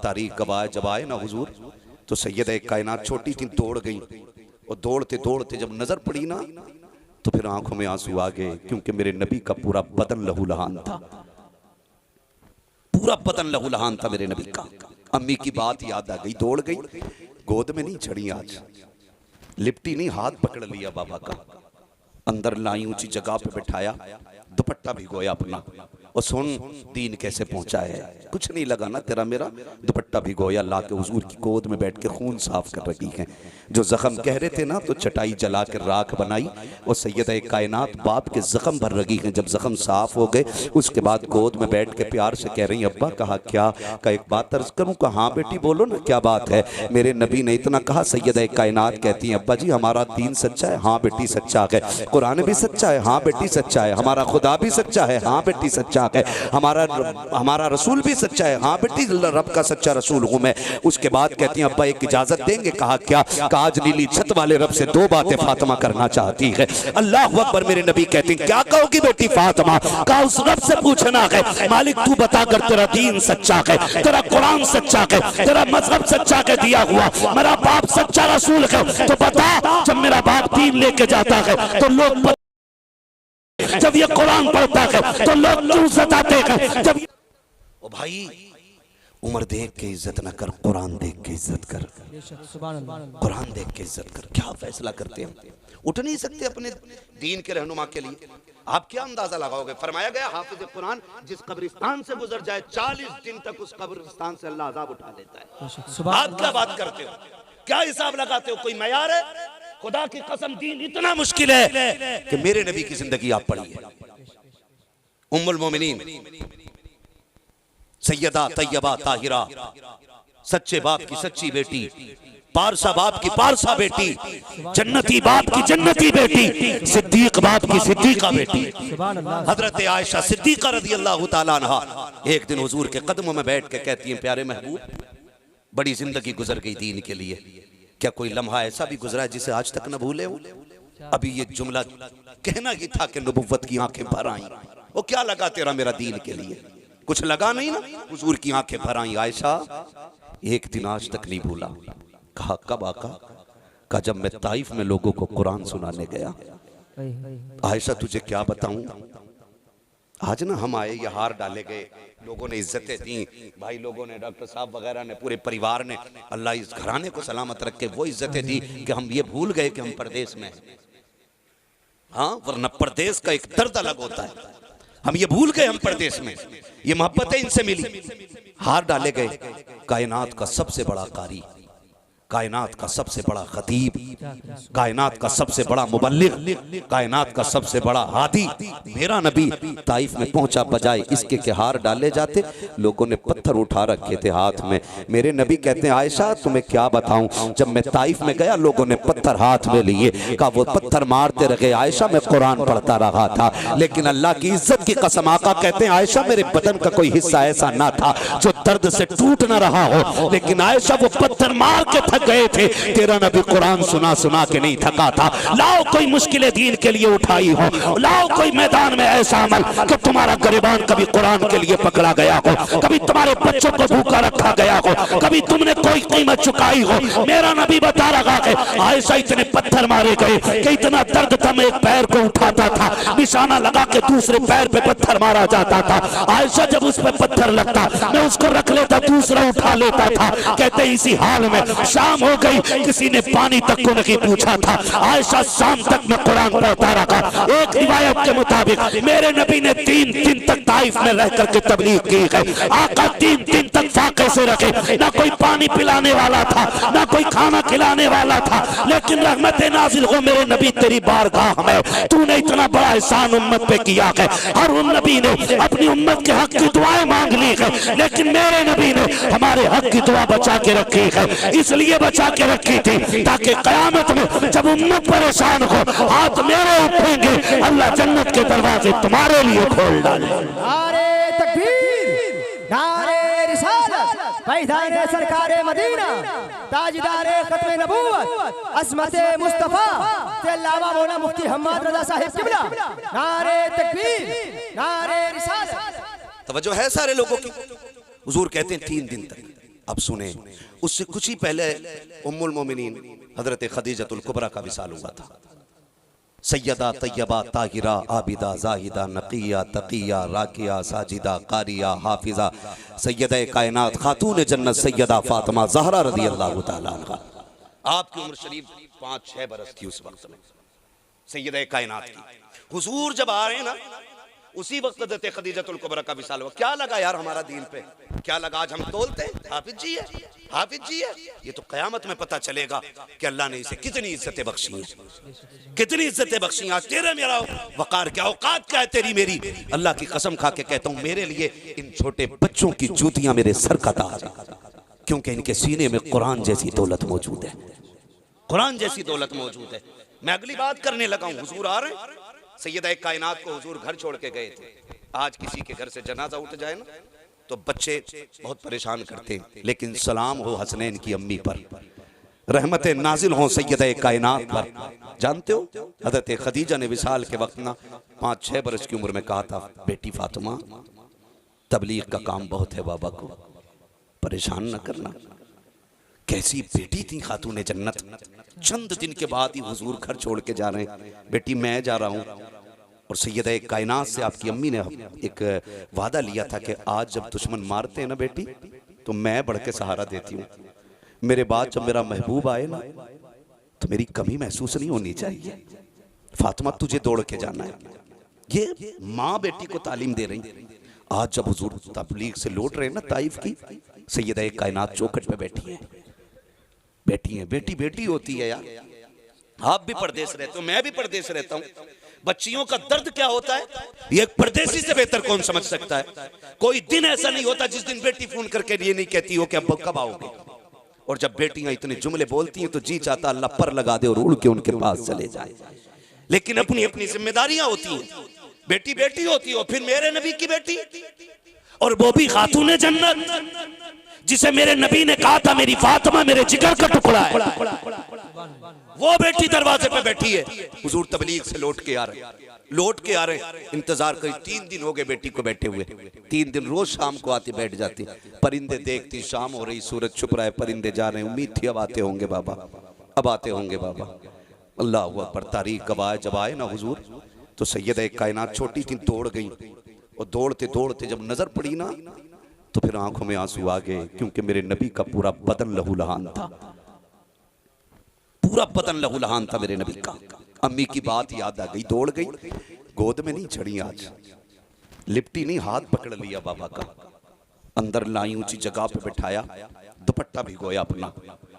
तारीख गवाए जब आए ना हुजूर तो सैयद कायनात छोटी थी, दौड़ गई और दौड़ते दौड़ते जब नजर पड़ी ना तो फिर आंखों में आंसू आ गए, क्योंकि मेरे नबी का पूरा बदन लहूलुहान था, पूरा बदन लहूलुहान था मेरे नबी का। अम्मी की बात याद आ गई, दौड़ गई, गोद में नहीं चढ़ी, आज लिपटी नहीं, हाथ पकड़ लिया बाबा का, अंदर लाई, ऊंची जगह पे बैठाया, दुपट्टा भिगोया अपना, और सुन दीन कैसे पहुंचा है, कुछ नहीं लगा ना तेरा मेरा, दुपट्टा भिगोया, ला के हुजूर की गोद में बैठ के खून साफ कर रही है, जो जख्म कह रहे थे ना तो चटाई जला कर राख बनाई और सैयद कायनात बाप के जख्म भर रही हैं। जब जख्म साफ हो गए उसके बाद गोद में बैठ के प्यार से कह रही, अब्बा कहा क्या, का एक बात अर्ज करूं, कहा हाँ बेटी बोलो ना क्या बात है। मेरे नबी ने इतना कहा, सैयद कायनात कहती हैं अब्बा जी हमारा दीन सच्चा है, हाँ बेटी सच्चा है, कुरान भी सच्चा है, हाँ बेटी सच्चा है, हमारा खुदा भी सच्चा है, हाँ बेटी सच्चा है, हमारा रसूल भी सच्चा है, हाँ बेटी रब का सच्चा रसूल हूं मैं। उसके बाद कहती हैं अब्बा एक इजाजत देंगे, कहा क्या, आज नीली छत वाले रब से दो बातें फातिमा करना चाहती है। अल्लाह अकबर। मेरे नबी कहते हैं क्या कहोगी बेटी फातिमा, कहा उस रब से पूछना है मालिक तू बता कर तेरा दीन सच्चा है, तेरा कुरान सच्चा है, तेरा मजहब सच्चा है दिया हुआ, मेरा बाप सच्चा रसूल है, तो बता जब मेरा बाप दीन लेके जाता है तो लोग, जब ये कुरान पढ़ता है तो लोग क्यों सताते हैं, जब ओ भाई उम्र देख के इज्जत न कर, कुरान देख के इज्जत कर, कुरान देख के इज्जत कर। क्या फैसला करते हैं, उठ नहीं सकते अपने दीन के रहनुमा के लिए, आप क्या अंदाजा लगाओगे। फरमाया गया हाफिज कुरान जिस कब्रिस्तान से गुजर जाए 40 दिन तक उस कब्रिस्तान से अल्लाह अजाब उठा लेता है। आप क्या बात करते हो, क्या हिसाब लगाते हो, कोई मयार है? खुदा की कसम दीन इतना मुश्किल है कि मेरे नबी की जिंदगी आप पढ़िए, उम्मुल मोमिनीन सैयदा तैयबा ताहिरा, सच्चे बाप की सच्ची बेटी, पारसा बाप की पारसा बेटी, जन्नती बाप की जन्नती बेटी, सिद्दीक बाप की सिद्दीका बेटी, हजरत आयशा सिद्दीका रज़ी अल्लाह ताला अन्हा एक दिन हुजूर के कदमों में बैठ के कहती हैं प्यारे महबूब बड़ी जिंदगी गुजर गई दीन के लिए, क्या कोई लम्हा ऐसा भी गुजरा है जिसे आज तक न भूले हो। अभी ये जुमला कहना ही था कि नबुव्वत की आंखें भर आई, वो क्या लगा तेरा मेरा दीन के लिए, कुछ लगा नहीं ना। हुजूर की आंखें भर आई, आयशा एक दिन आज तक नहीं भूला। कहा कब आका, कहा जब मैं ताइफ में लोगों को कुरान सुनाने गया। आयशा तुझे क्या बताऊं, आज ना हम आए, ये हार डाले गए, लोगों ने इज्जतें दी, भाई लोगों ने, डॉक्टर साहब वगैरह ने, पूरे परिवार ने, अल्लाह इस घराने को सलामत रखे, वो इज्जतें दी कि हम ये भूल गए कि हम परदेश में हैं। हाँ वरना परदेश का एक दर्द अलग होता है, हम ये भूल गए हम परदेश में, ये मोहब्बतें इनसे मिली। हार डाले गए, कायनात का सबसे बड़ा कारी, कायनात का सबसे बड़ा खतीब, कायनात का सबसे बड़ा मुबल्लिग, कायनात का सबसे बड़ा हादी मेरा नबी ताइफ में पहुंचा, बजाय इसके के हार डाले जाते लोगों ने पत्थर उठा रखे थे हाथ में। मेरे नबी कहते हैं आयशा तुम्हें क्या बताऊं, जब मैं ताइफ में गया लोगों ने पत्थर हाथ में लिए, कहा वो पत्थर मारते रहे आयशा मैं कुरान पढ़ता रहा था, लेकिन अल्लाह की इज्जत की कसम आका कहते हैं आयशा मेरे बदन का कोई हिस्सा ऐसा ना था जो दर्द से टूट ना रहा हो, लेकिन आयशा वो पत्थर मार के थक गए थे, तेरा नबी कुरान सुना सुना के नहीं थका था। लाओ कोई मुश्किलें दीन के लिए उठाई हो, लाओ कोई मैदान में ऐसा अमल कि तुम्हारा गरिबान कभी कुरान के लिए पकड़ा गया हो, कभी तुम्हारे बच्चों को भूखा रखा गया हो, कभी तुमने कोई कीमत चुकाई हो। मेरा नबी बता रहा है आयशा इतने पत्थर मारे गए कि इतना दर्द था, मैं एक पैर को उठाता था, निशाना लगा के दूसरे पैर पे पत्थर मारा जाता था। आयशा जब उस पर पत्थर लगता मैं उसको रख लेता, दूसरा उठा लेता था। कहते इसी हाल में शाम हो गई, किसी ने पानी तक को नहीं पूछा था, आयशा शाम तक मैं कुरान पढ़ता रहा। एक रिवायत के मुताबिक मेरे नबी ने 3 दिन तक ताइफ में रह करके तबलीग की है। आका 3 दिन तक फाके से रखे, ना कोई पानी पिलाने वाला था, ना कोई खाना खिलाने वाला था, लेकिन रहमत नाजिल हो मेरे नबी तेरी बारगाह में, तूने इतना बड़ा एहसान उम्मत पे किया है। हर नबी ने अपनी उम्मत के हक की दुआएं मांग ली है, लेकिन मेरे नबी ने हमारे हक की दुआ बचा के रखी है, इसलिए बचा के रखी थी ताकि कयामत में जब उम्मत परेशान हो हाथ मेरे उठेंगे, अल्लाह जन्नत के दरवाजे तुम्हारे लिए खोल डाले। नारे तकबीर, नारे रिसालत, पैदाइश सरकारे मदीना, ताजदारे खत्मे नबूवत, अज़मते मुस्तफा के अलावा मौलाना मुफ्ती हम्माद रज़ा साहिब किबला। नारे तकबीर, नारे रिसालत। तवज्जो है सारे लोगों की। हुजूर कहते हैं 3 दिन तक अब सुने, उससे कुछ ही पहले उम्मुल मोमिनीन हजरत खदीजतुल कुबरा का विसाल हुआ था। सैयदा तैयबा ताहिरा आबिदा जाहिदा नकिया तकिया राकिया साजिदा कारिया हाफिजा सैयदा कायनात खातून जन्नत सैयदा फातिमा ज़हरा रज़ी अल्लाह तआला अन्हा। आपकी उम्र शरीफ 5-6 बरस थी उस वक्त में, सैयदा कायनात की। हुजूर जब आ रहे हैं ना, उसी वक्त हज़रत खदीजतुल कुबरा का विसाल हुआ। क्या लगा यार हमारा दीन पे, क्या लगा आज हम तोलते हाफिज जी है, हाफिज जी है। ये तो कयामत में पता चलेगा कि अल्लाह ने इसे कितनी इज्जतें बख्शी हैं, कितनी इज्जतें बख्शी। आज तेरा मेरा वकार क्या, औकात क्या है तेरी मेरी। अल्लाह की कसम खा के कहता हूँ, मेरे लिए इन छोटे बच्चों की जूतियां मेरे सर का ताज है, क्योंकि इनके सीने में कुरान जैसी दौलत मौजूद है, कुरान जैसी दौलत मौजूद है। मैं अगली बात करने लगा हूँ। हुजूर आ रहे हैं, सैयदा कायनात को हुजूर घर छोड़ के गए थे। आज किसी के घर से जनाजा उठ जाए ना तो बच्चे बहुत परेशान करते हैं, लेकिन सलाम हो हसनैन की अम्मी पर, रहमत नाजिल हो सैयदा कायनात पर। जानते हो हजरत खदीजा ने विसाल के वक्त ना 5-6 बरस की उम्र में कहा था, बेटी फातिमा तबलीग का काम बहुत है, बाबा को परेशान न करना। कैसी बेटी थी खातून जन्नत। चंद दिन के बाद ही हुजूर घर छोड़ के जा रहे हैं, बेटी मैं जा रहा हूँ। और सैयदा कायनात से आपकी अम्मी ने एक वादा लिया था कि आज जब दुश्मन मारते हैं ना बेटी, तो मैं बढ़ के सहारा देती हूँ। मेरे बाद जब मेरा महबूब आए ना, तो मेरी कमी महसूस नहीं होनी चाहिए। फातिमा तुझे दौड़ के जाना है। ये माँ बेटी को तालीम दे रही। आज जब हुजूर तबलीग से लौट रहे हैं ना ताइफ की, सैयदा कायनात चौखट पे बैठी है, बैठी है। बेटी बेटी होती है यार। आप भी परदेश रहते हो, मैं भी परदेश रहता हूँ। बच्चियों का दर्द क्या होता है, ये एक परदेसी से बेहतर कौन समझ सकता है। कोई दिन ऐसा नहीं होता जिस दिन बेटी फोन करके ये नहीं कहती हो कि अब कब आओगे। और जब बेटियां इतने जुमले बोलती हैं तो जी चाहता अल्लाह पर लगा दे और उड़ के उनके पास चले जाए। लेकिन अपनी अपनी जिम्मेदारियां होती हैं। बेटी बेटी होती हो, फिर मेरे नबी की बेटी, और वो भी खातून जन्नत, जिसे मेरे नबी ने कहा था मेरी फातिमा मेरे जिगर का टुकड़ा है। वो बेटी दरवाजे पे बैठी है। हुजूर तबलीग से लौट के आ रहे हैं, इंतजार करी। 3 दिन हो गए बेटी को बैठे हुए। 3 दिन रोज शाम को आती बैठ जाती, परिंदे देखती, शाम हो रही, सूरज छुप रहा है, परिंदे जा रहे हैं। उम्मीद थी अब आते होंगे बाबा, अब आते होंगे बाबा। अल्लाह हुआ पर तारीख कब आए। जब आए ना हुजूर, तो सैयदा कायनात छोटी थी, दौड़ गई। और दौड़ते दौड़ते जब नजर पड़ी ना, तो फिर आंखों में आंसू आ गए, क्योंकि मेरे नबी का पूरा बदन लहूलुहान था, पूरा बदन लहूलुहान था मेरे नबी का। अम्मी की बात याद आ गई, दौड़ गई, गोद में नहीं चढ़ी, आज लिपटी नहीं, हाथ पकड़ लिया बाबा का, अंदर लाई, ऊंची जगह पे बिठाया, दुपट्टा भिगोया अपना।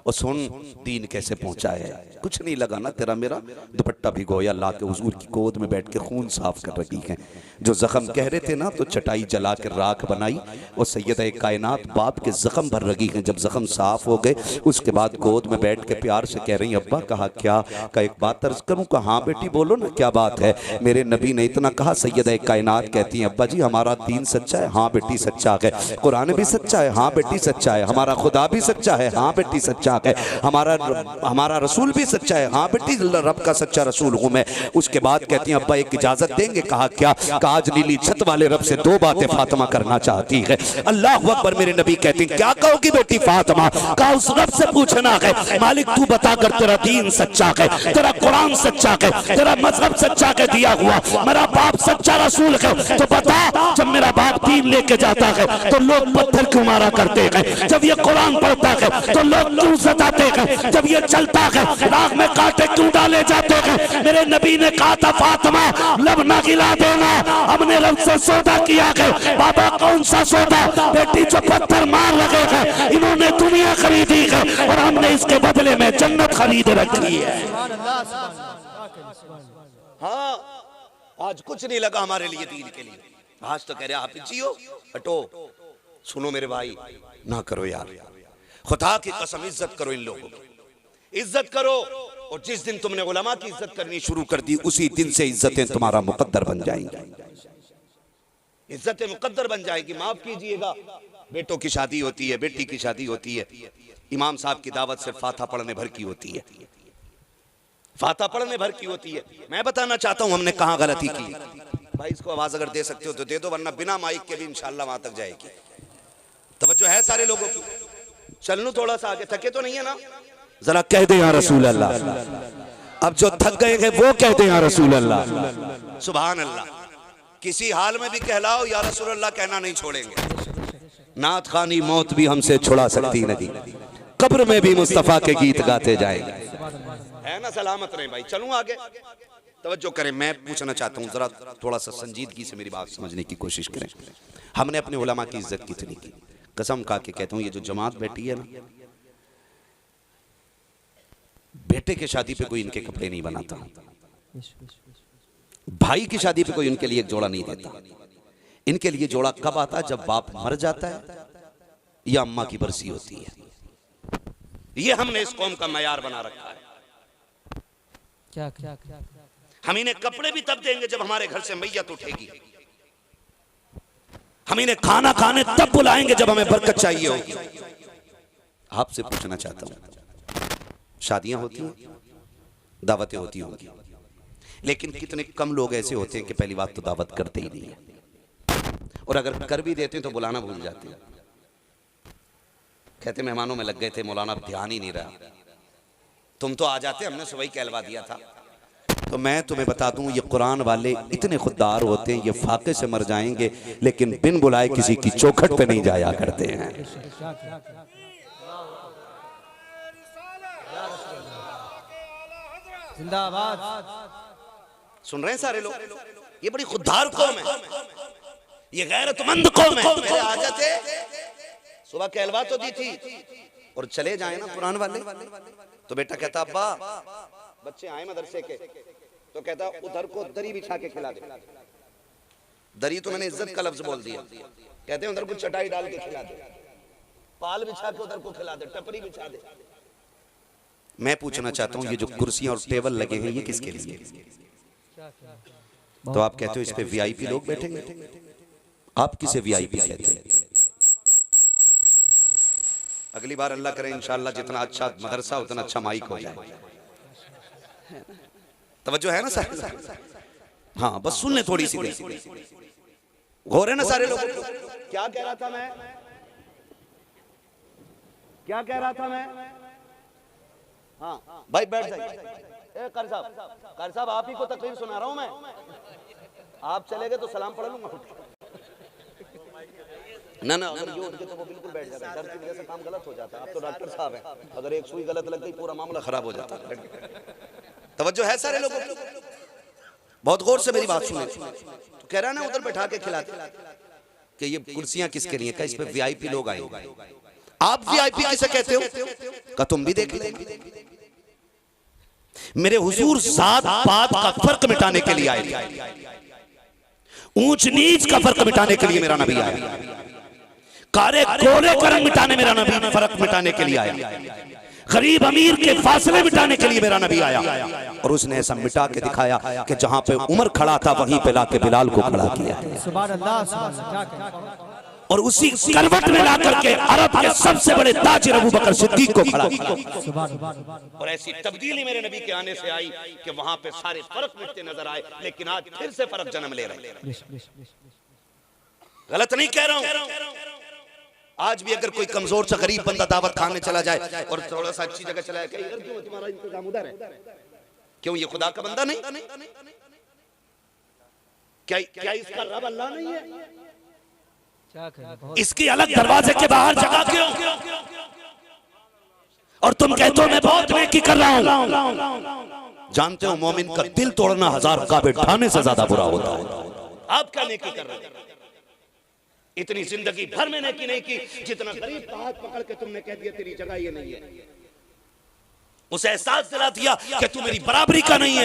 और सुन दीन कैसे पहुंचा है, कुछ नहीं लगा ना तेरा मेरा, दुपट्टा भिगोया, ला के हुजूर की गोद में बैठ के खून साफ कर रही है। जो जख्म कह रहे थे ना, तो चटाई जला के राख बनाई और सैयदा कायनात बाप के जख्म भर रही हैं। जब जख्म साफ हो गए, उसके बाद गोद में बैठ के प्यार से कह रही, अब्बा कहा क्या, का एक बात अर्ज करूं? कहा हाँ बेटी बोलो ना, क्या बात है? मेरे नबी ने इतना कहा। सैयदा कायनात कहती हैं, अब्बा जी हमारा दीन सच्चा है। हाँ बेटी सच्चा है। कुरान भी सच्चा है। हाँ बेटी सच्चा है। हमारा खुदा भी सच्चा है। हाँ बेटी सच्चा है। हमारा रसूल भी सच्चा है। हाँ बेटी रब का सच्चा रसूल हूं मैं। उसके बाद कहती हैं, अब्बा एक इजाजत देंगे? कहा क्या? आज नीली छत वाले रब से 2 बातें फातिमा करना चाहती है। अल्लाह अकबर। मेरे नबी कहते हैं, क्या कहोगी बेटी फातिमा? कहा उस रब से पूछना है, मालिक तू बता कर तेरा दीन सच्चा है, तेरा कुरान सच्चा है, तेरा मजहब सच्चा है दिया हुआ, मेरा बाप सच्चा रसूल है, तो बता जब मेरा बाप दीन लेके जाता है तो लोग पत्थर क्यों मारा करते हैं? जब ये कुरान पढ़ता है तो लोग क्यों सताते हैं? जब ये चलता है राह में कांटे क्यों डाले जाते हैं? मेरे नबी ने कहा था, फातिमा लब ना गिला देना, हमने रब से सौदा किया है। बाबा कौन सा सौदा? बेटी जो पत्थर मार लगे हैं, इन्होंने दुनिया खरीदी है और हमने इसके बदले में जन्नत खरीद रखी है। हाँ, आज कुछ नहीं लगा हमारे लिए दीन के लिए। आज तो कह रहे हाफिज जी हो, हटो। सुनो मेरे भाई, ना करो यार, खुदा की कसम, इज्जत करो इन लोगों की, इज्जत करो। और जिस दिन तुमने उलमा की इज्जत करनी शुरू कर दी, उसी दिन से इज्जतें तुम्हारा मुकद्दर बन जाएंगी, इज्जतें मुकद्दर बन जाएगी। माफ कीजिएगा, बेटों की शादी होती है, बेटी की शादी होती है, इमाम साहब की दावत से फाता पढ़ने भर की होती है, फाता पढ़ने भर की होती है। मैं बताना चाहता हूं हमने कहां गलती की। भाई इसको आवाज अगर दे सकते हो तो दे दो, वरना बिना माइक के भी इंशाल्लाह वहां तक जाएगी। तवज्जो है सारे लोगों की? चल लूं थोड़ा सा आगे, थके तो नहीं है ना? जरा कह दे या रसूल अल्लाह। अब जो थक गए हैं वो कहते हैं या रसूल अल्लाह। सुभान अल्लाह। किसी हाल में भी कहलाओ या रसूल अल्लाह कहना नहीं छोड़ेंगे। नात खानी मौत भी हमसे छुड़ा सकती नहीं, कब्र में भी मुस्तफा के गीत गाते जाएंगे, है ना? सलामत रहे भाई। चलूं आगे, तवज्जो करें। मैं पूछना चाहता हूं, जरा थोड़ा सा संजीदगी से मेरी बात समझने की कोशिश करें। हमने अपने उलमा की इज्जत कितनी की? कसम खा के कहता हूं, ये जो जमात बैठी है ना, बेटे के शादी पे कोई इनके कपड़े नहीं बनाता, भाई की शादी पे कोई इनके लिए एक जोड़ा नहीं देता। इनके लिए जोड़ा कब आता है? जब बाप मर जाता है या अम्मा की बरसी होती है। ये हमने इस कौम का मयार बना रखा है। क्या क्या क्या हम इन्हें कपड़े भी तब देंगे जब हमारे घर से मैयत उठेगी। हम इन्हें खाना खाने तब बुलाएंगे जब हमें बरकत चाहिए होगी। आपसे पूछना चाहता हूं, शादियां होती हैं, दावतें होती होंगी, लेकिन कितने कम लोग ऐसे होते हैं कि पहली बात तो दावत करते ही नहीं है, और अगर कर भी देते हैं तो बुलाना भूल जाते हैं। कहते मेहमानों में लग गए थे, मौलाना ध्यान ही नहीं रहा। तुम तो आ जाते, हमने सुबह ही कहलवा दिया था। तो मैं तुम्हें बता दूं, ये कुरान वाले इतने खुददार होते हैं, ये फाके से मर जाएंगे लेकिन बिन बुलाए किसी की चौखट पे नहीं जाया करते हैं। जिंदाबाद। सुन रहे हैं सारे लोग? ये बड़ी खुददार कौम है, ये गैरतमंद कौम है। मेरे आ जाते, सुबह कहलवा तो दी थी, और चले जाए ना कुरान वाले, तो बेटा कहता अब्बा बच्चे आए मदरसे के, तो कहता उधर को दरी बिछा के खिला दे। दरी तो मैंने इज्जत का लफ्ज बोल दिया। कहते हैं उधर को चटाई डाल के खिला दे, पाल बिछा के उधर को खिला दे, टपरी बिछा दे। मैं पूछना चाहता हूँ, ये जो कुर्सियां और टेबल लगे हैं ये किसके लिए? तो आप कहते हो इस पे वीआईपी लोग बैठेंगे। आप किसे वीआईपी कहते हैं? अगली बार अल्लाह करे इंशाअल्लाह जितना अच्छा मदरसा उतना अच्छा माइक हो जाए। तवज्जो है ना सर? हाँ, बस सुन ले थोड़ी सी देर। गौर है ना सारे लोग? क्या कह रहा था मैं? क्या कह रहा था मैं? हाँ भाई बैठ जाइए। कारी साहब आप ही को तकरीर सुना रहा हूं मैं। आप चले गए तो सलाम पढ़ लूंगा। ना ना, अगर ये उठ के तो वो बिल्कुल बैठ जाता है। डर की वजह से काम गलत हो जाता है। आप तो डॉक्टर साहब हैं, अगर एक सुई गलत लग गई पूरा मामला खराब हो जाता है। तवज्जो है सारे लोगों को? बहुत गौर से मेरी बात सुने। तो कह रहा है ना उधर बैठा के खिलाते, कि ये कुर्सियां किसके लिए? इस पे वीआईपी लोग आएंगे। आप वीआईपी किसे कहते हो? का तुम भी देख लेंगे। मेरे हुजूर जात पात का फर्क मिटाने के लिए आए, ऊंच नीच का फर्क मिटाने के लिए मेरा नबी आया, कारे कोरे का रंग मिटाने मेरा नबी फर्क मिटाने के लिए आया, गरीब अमीर के फासले मिटाने के लिए मेरा नबी आया। और उसने ऐसा मिटा के दिखाया कि जहां पे उमर खड़ा था वहीं पे लाके बिलाल को खड़ा किया। सुभान अल्लाह, सुभान अल्लाह। और उसी करवट में ला करके अरब के सबसे बड़े ताजिर अबू बकर सिद्दीक को खड़ा किया। और ऐसी तब्दीली मेरे नबी के आने से आई कि वहां पे सारे फर्क मिटते नजर आए। लेकिन आज फिर से फर्क जन्म ले रहे हैं। गलत नहीं कह रहा हूं। आज भी अगर कोई कमजोर सा गरीब बंदा दावत खाने चला जाए और थोड़ा सा अच्छी जगह चला जाए, क्यों तुम्हारा इंतजाम उधर है? क्यों ये खुदा का बंदा नहीं? क्या इसका रब अल्लाह नहीं है? इसकी अलग दरवाजे के बाहर जगह क्यों? और तुम कहते हो मैं बहुत नेकी कर रहा हूं। जानते हो मोमिन का दिल तोड़ना 1000 काबे ढाने से ज्यादा बुरा होता है। आप क्या नेकी कर रहे हैं? इतनी जिंदगी भर में नेकी नहीं की जितना गरीब का हाथ पकड़ के तुमने कह दिया तेरी जगह ये नहीं है। उसे एहसास दिला दिया कि तू मेरी बराबरी का नहीं है।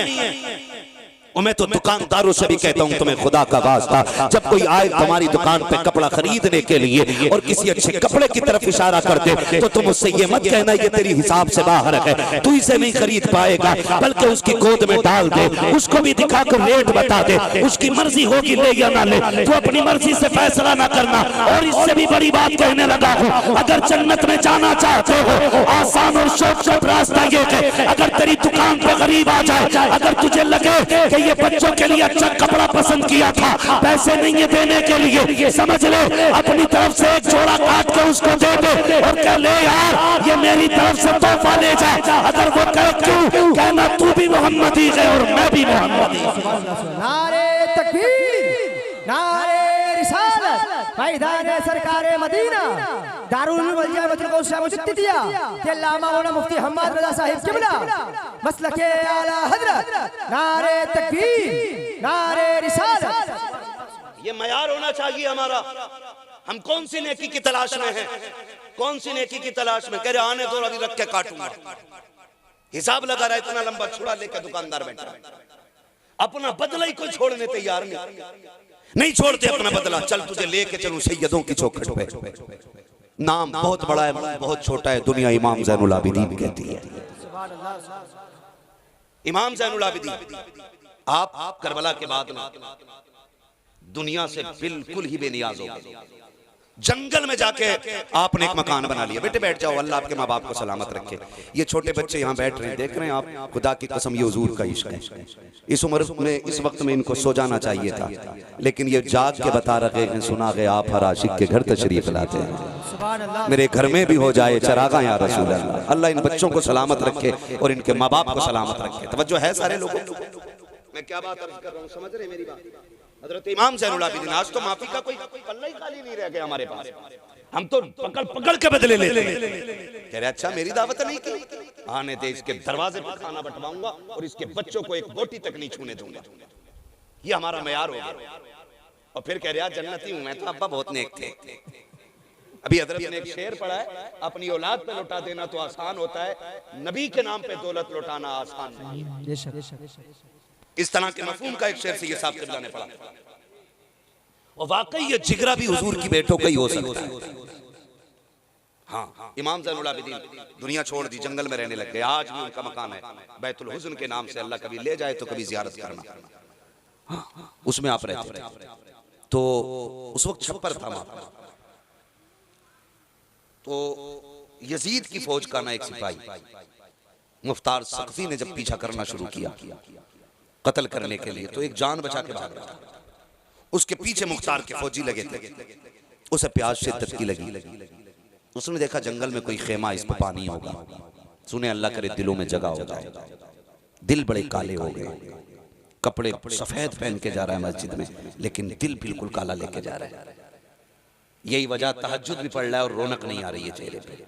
और मैं तो दुकानदारों से भी कहता हूं तुम्हें खुदा का वास्ता, जब कोई आए तुम्हारी दुकान पे कपड़ा खरीदने के लिए और किसी अच्छे कपड़े की तरफ इशारा कर दे तो तुम उससे ये मत कहना ये तेरी हिसाब से बाहर है, तू इसे नहीं खरीद पाएगा, बल्कि उसकी गोद में डाल दे, उसको भी दिखाकर रेट बता दे, उसकी मर्जी होगी ले या ना ले, तू अपनी मर्जी से फैसला ना करना। और इससे भी बड़ी बात कहने लगा हूं, अगर जन्नत में जाना चाहते हो आसान और शौक रास्ता ये है, अगर तेरी दुकान पे गरीब आ जाए, अगर तुझे लगे कि ये बच्चों के लिए अच्छा कपड़ा पसंद किया था, पैसे नहीं है देने के लिए, समझ ले अपनी तरफ से एक जोड़ा काट के उसको दे दे और कह ले यार ये मेरी तरफ से तोहफा ले जा। अगर वो कहे क्यों, कहना तू भी मोहम्मदी है और मैं भी मोहम्मदी। नारे तकबीर, नारे रिसालत, पैदाने सरकारे मदीना, दारुल उलूम वल जामिअतुल कौसर मुजद्दिदिया के अल्लामा मौलाना मुफ्ती हम्माद रज़ा साहिब किबला मसलके आला हजरत। नारे तकबीर, नारे रिसालत। ये मयार होना चाहिए हमारा। हम कौन सी नेकी की तलाश में हैं, कौन सी नेकी की तलाश में? कह रहे आने दो अभी रख के काटूंगा। हिसाब लगा रहा है, इतना लंबा छुड़ा लेकर दुकानदार बैठा, अपना बदला ही कोई छोड़ने तैयार नहीं छोड़ते अपना बदला। चल तुझे लेके चलूं सैयदों की चौखट पे। नाम बहुत बड़ा है, बहुत छोटा है। दुनिया इमाम ज़ैनुल आबिदीन कहती है। इमाम ज़ैनुल आबिदीन आप करबला के बाद में दुनिया से बिल्कुल ही बेनियाज हो गए। जंगल में जाके आपने एक मकान बना लिया। बेटे बैठ जाओ, अल्लाह आपके माँ बाप को सलामत रखे। ये छोटे बच्चे यहाँ बैठ रहे हैं, देख रहे हैं आप, खुदा की कसम ये हुजूर का इश्क है। इस उम्र में इस वक्त में इनको सो जाना चाहिए था, लेकिन ये जाग के बता रहे हैं, सुना गया आप हर आशिक के घर तशरीफ लाते हैं। मेरे घर में भी हो जाए चरागा या रसूल अल्लाह। अल्लाह इन बच्चों को सलामत रखे और इनके माँ बाप को सलामत रखे। तवज्जो है सारे लोगों को? मैं क्या बात अर्ज कर रहा हूँ, समझ रहे मेरी बात? हज़रत इमाम ज़ैनुल आबिदीन, आज तो माफी का कोई पल्ला ही खाली नहीं रह गया हमारे पास। हम तो पकड़ पकड़ के बदले लेते हैं। कह रहे अच्छा मेरी दावत नहीं की, आने दे, इसके दरवाजे पर खाना बंटवाऊंगा और इसके बच्चों को एक बोटी तक नहीं छूने दूंगा। ये हमारा मयार हो गया। और फिर कह रहे जन्नती हूं मैं तो, अब्बा बहुत नेक थे। अभी हज़रत ने एक शेर पढ़ा है, अपनी औलाद पे लौटा देना तो आसान होता है, नबी के नाम पे दौलत लौटाना आसान नहीं है। इस तरह के मफहूम का एक शेर से ये साहब किबला ने पढ़ा। और वाकई ये जिगरा भी हुजूर की बेटों का ही हो सकता है। हाँ, इमाम ज़ैनुल आबिदीन दुनिया छोड़ दी, जंगल में रहने लग गए। आज भी उनका मकान है बैतुल हुज़्न के नाम से। अल्लाह कभी ले जाए तो कभी जियारत करना। हाँ, उसमें आप रहते थे। तो उस वक्त छप्पर था वहां। तो यजीद की फौज का ना एक सिपाही मुफ्तार सख्फी ने जब पीछा करना शुरू किया कत्ल करने के लिए, तो एक जान बचा के भाग रहा। उसके पीछे मुख्तार के फौजी लगे थे। उसे प्यास शिद्दत की लगी। उसने देखा जंगल में कोई खेमा, इस पर पानी होगा। सुने अल्लाह करे दिलों में जगह हो जाए। दिल बड़े काले हो गए, कपड़े सफेद पहन के जा रहा है मस्जिद में, लेकिन दिल बिल्कुल काला लेके जा रहा है। यही वजह तहज्जुद भी पढ़ रहा है और रौनक नहीं आ रही है चेहरे पे।